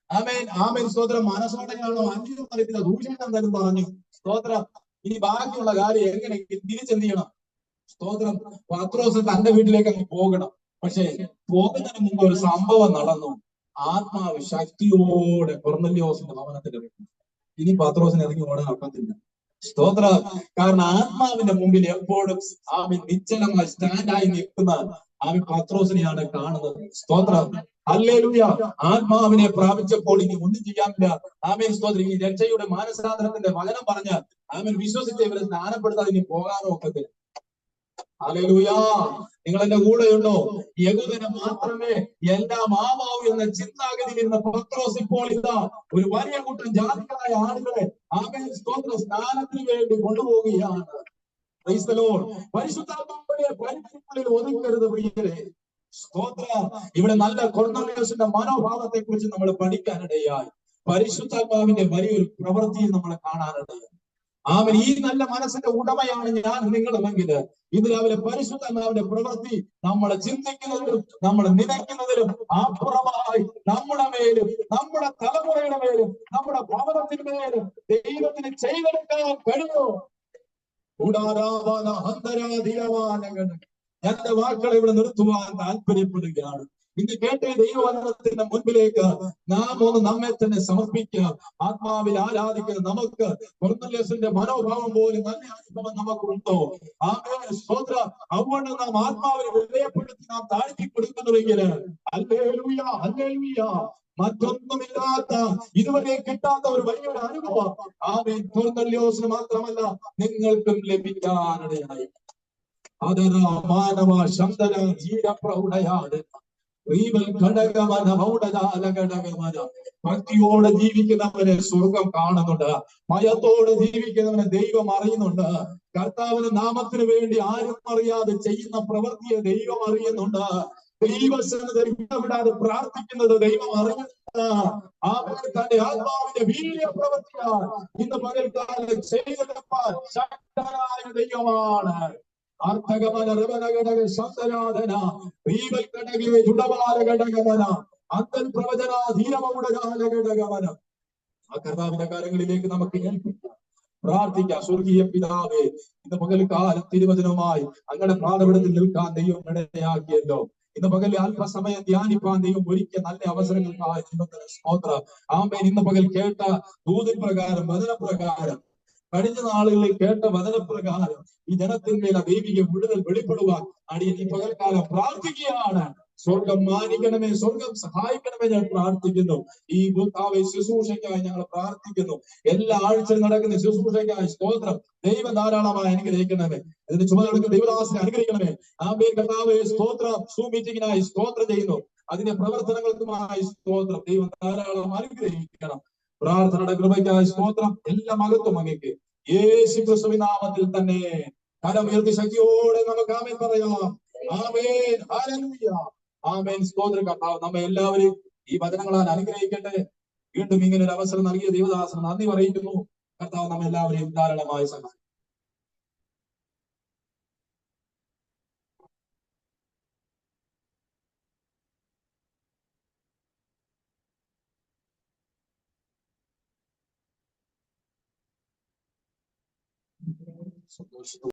ആമേൻ. ആമേൻ. സ്തോത്രം. മനസ്സോടെയാണോ അന്യം അറിയത്തില്ല, ദൂഷണം എന്തായാലും പറഞ്ഞു. സ്തോത്രം. ഇനി ബാക്കിയുള്ള കാര്യം എങ്ങനെ തിരിച്ചെന്ത് ചെയ്യണം? സ്തോത്രം. പത്രോസ് തന്റെ വീട്ടിലേക്ക് അങ്ങ് പോകണം. പക്ഷെ പോകുന്നതിന് മുമ്പ് ഒരു സംഭവം നടന്നു. ആത്മാവ് ശക്തിയോടെ കൊർന്നേല്യോസിന്റെ ഭവനത്തിന്റെ വീട്ടിൽ. ഇനി പത്രോസിന് ഇറങ്ങി ഓടാൻ ഒക്കത്തില്ല. സ്തോത്രം. കാരണം ആത്മാവിന്റെ മുമ്പിൽ എപ്പോഴും ആമേൻ നിശ്ചലമായി സ്റ്റാൻഡായി നിൽക്കുന്ന ആമേൻ പത്രോസിനെയാണ് കാണുന്നത്. സ്തോത്രം. ഹല്ലേലൂയ. ആത്മാവിനെ പ്രാപിച്ചപ്പോൾ ഇനി ഒന്നും ചെയ്യാനില്ല. ആമേൻ. സ്തോത്രം. ഈ രക്ഷയുടെ മാനസാന്തരത്തിന്റെ വചനം പറഞ്ഞ് ആമേൻ വിശ്വസിച്ച് ഇവരെ സ്നാനപ്പെടുത്താതെ ഇനി പോകാനോ ഒക്കത്തില്ല. ഹല്ലേലൂയ. നിങ്ങൾ എന്റെ കൂടെയുണ്ടോ? യഹൂദന് മാത്രമേ എല്ലാം ആവാവൂ എന്ന ചിന്താഗതിയിൽ ഇരുന്ന പത്രോസ് ഇപ്പോൾ ഇതാ ഒരു വലിയ കൂട്ടം ജാതികളായ ആളുകളെ ആമേൻ സ്തോത്രം സ്നാനത്തിന് വേണ്ടി കൊണ്ടുപോവുകയാണ്. Price the Lord. പരിശുദ്ധാത്മാവിനെ പരിധിക്കുള്ളിൽ ഒതുക്കരുത് പ്രിയരെ. സ്തോത്രം. ഇവിടെ നല്ല കൊർന്നേല്യോസിന്റെ മനോഭാവത്തെ കുറിച്ച് നമ്മൾ പഠിക്കാനിടയായി. പരിശുദ്ധാത്മാവിന്റെ വലിയൊരു പ്രവൃത്തിയിൽ നമ്മൾ കാണാനിടയായി. ആമേൻ. ഈ നല്ല മനസ്സിന്റെ ഉടമയാണ് ഞാൻ നിങ്ങളുമെങ്കിൽ ഇന്ന് രാവിലെ പരിശുദ്ധാത്മാവിന്റെ പ്രവൃത്തി നമ്മളെ ചിന്തിക്കുന്നതിലും നമ്മളെ നനയ്ക്കുന്നതിലും അപ്പുറമായി നമ്മുടെ മേലും നമ്മുടെ തലമുറയുടെ മേലും നമ്മുടെ ഭവനത്തിന് മേലും ദൈവത്തിന് ചെയ്തെടുക്കാൻ കഴിയുമോ? എന്റെ വാക്കുകളെ ഇവിടെ നിർത്തുവാൻ താല്പര്യപ്പെടുകയാണ്. ഇന്ന് കേട്ട ദൈവവചനത്തിന്റെ മുൻപിലേക്ക് നാം ഒന്ന് നമ്മെ തന്നെ സമർപ്പിക്കുക. ആത്മാവിൽ ആരാധിക്കുക. നമുക്ക് കൊർന്നല്യോസിന്റെ മനോഭാവം പോലും നല്ല അനുഭവം നമുക്കുണ്ടോ? ആമേൻ, സ്തോത്രം. അതുകൊണ്ട് നാം ആത്മാവിനെ വിലയപ്പെടുത്തി നാം താഴ്ത്തി കൊടുക്കുന്നുവെങ്കിൽ ഹല്ലേലൂയ, ഹല്ലേലൂയ, മറ്റൊന്നുമില്ലാത്ത ഇതുവരെ കിട്ടാത്ത ഒരു വലിയൊരു അനുഭവം ആമേൻ കൊർന്നല്യോസിന് മാത്രമല്ല നിങ്ങൾക്കും ലഭിക്കാനിടയായി. അതര മാനവ ശബ്ദന ജീരപ്രൗഢയാണ് ഭക്തിയോടെ ജീവിക്കുന്നവനെ സ്വർഗം കാണുന്നുണ്ട്. ഭയത്തോടെ ജീവിക്കുന്നവനെ ദൈവം അറിയുന്നുണ്ട്. കർത്താവിന്റെ നാമത്തിന് വേണ്ടി ആരും അറിയാതെ ചെയ്യുന്ന പ്രവൃത്തിയെ ദൈവം അറിയുന്നുണ്ട്. ദൈവസന്നിധിയിൽ ഇടപെടാതെ പ്രാർത്ഥിക്കുന്നത് ദൈവം അറിയുന്നുണ്ട്. അവൻ തന്റെ ആത്മാവിന്റെ വീര്യ പ്രവൃത്തിയാൽ ഇന്ന് പകൽക്കാലം ചെയ്തെടുപ്പാൻ ശക്തനായ ദൈവമാണ്. അർത്ഥകമന രവനഘടക സന്തരാധന ദീപഘടകേ ചുടപാലഘടകമന അന്തൻ പ്രവചന ധീരമൗഢകാലഘടകമന. ആ കർത്താവിന്റെ കാര്യങ്ങളിലേക്ക് നമുക്ക് ഏൽപ്പിക്കാം, പ്രാർത്ഥിക്കാം. സ്വർഗീയ പിതാവേ, ഇന്ന് പകൽക്കാലം തിരുവചനവുമായി അങ്ങയുടെ പാദപീഠത്തിൽ നിൽക്കാൻ ദൈവം ഇടയാക്കിയല്ലോ. ഇന്ന് പകൽ അല്പസമയം ധ്യാനിപ്പാൻ ദൈവം ഒരുക്കിയ നല്ല അവസരങ്ങൾക്കായി ദൈവത്തിന് സ്തോത്രം. ആമേൻ. ഇന്ന് പകൽ കേട്ട ദൂതിൻ പ്രകാരം വചനപ്രകാരം കഴിഞ്ഞ നാളുകളിൽ കേട്ട വചനപ്രകാരം ഈ ജനത്തിന്മേൽ ദൈവിക വിടുതൽ വെളിപ്പെടുവാൻ അടിയൻ ഈ പകൽക്കാലം പ്രാർത്ഥിക്കുകയാണ്. സ്വർഗം മാനിക്കണമേ, സ്വർഗം സഹായിക്കണമേ ഞാൻ പ്രാർത്ഥിക്കുന്നു. ഈ ഭൂത്താവെ ശുശ്രൂഷയ്ക്കായി ഞങ്ങൾ പ്രാർത്ഥിക്കുന്നു. എല്ലാ ആഴ്ചയും നടക്കുന്ന ശുശ്രൂഷയ്ക്കായി സ്തോത്രം. ദൈവം ധാരാളമായി അനുഗ്രഹിക്കണമേ. അതിന് ചുമതല ദൈവദാസനെ അനുഗ്രഹിക്കണമേ. ആമേൻ. കർത്താവേ സ്തോത്രം. സൂം മീറ്റിംഗിനായി സ്തോത്രം ചെയ്യുന്നു. അതിന്റെ പ്രവർത്തനങ്ങൾക്കുമായി സ്തോത്രം. ദൈവം ധാരാളം അനുഗ്രഹിക്കണം. പ്രാർത്ഥനയുടെ കൃപയ്ക്കായി സ്തോത്രം. എല്ലാ മഹത്വം അങ്ങേക്ക് യേശു ക്രിസ്തുവിൻ നാമത്തിൽ തന്നെ കരമുയർത്തി ശക്തിയോടെ നമുക്ക് ആമേൻ പറയാം. ആമേൻ, ഹല്ലേലൂയ, ആമേൻ. സ്തോത്രം. കർത്താവ് നമ്മെ എല്ലാവരെയും ഈ വചനങ്ങളാൽ അനുഗ്രഹിക്കട്ടെ. വീണ്ടും ഇങ്ങനെ ഒരു അവസരം നൽകിയ ദൈവദാസന് നന്ദി അറിയിക്കുന്നു. കർത്താവ് നമ്മെ എല്ലാവരെയും ധാരാളമായി സഹായിക്കും. സന്തോഷം.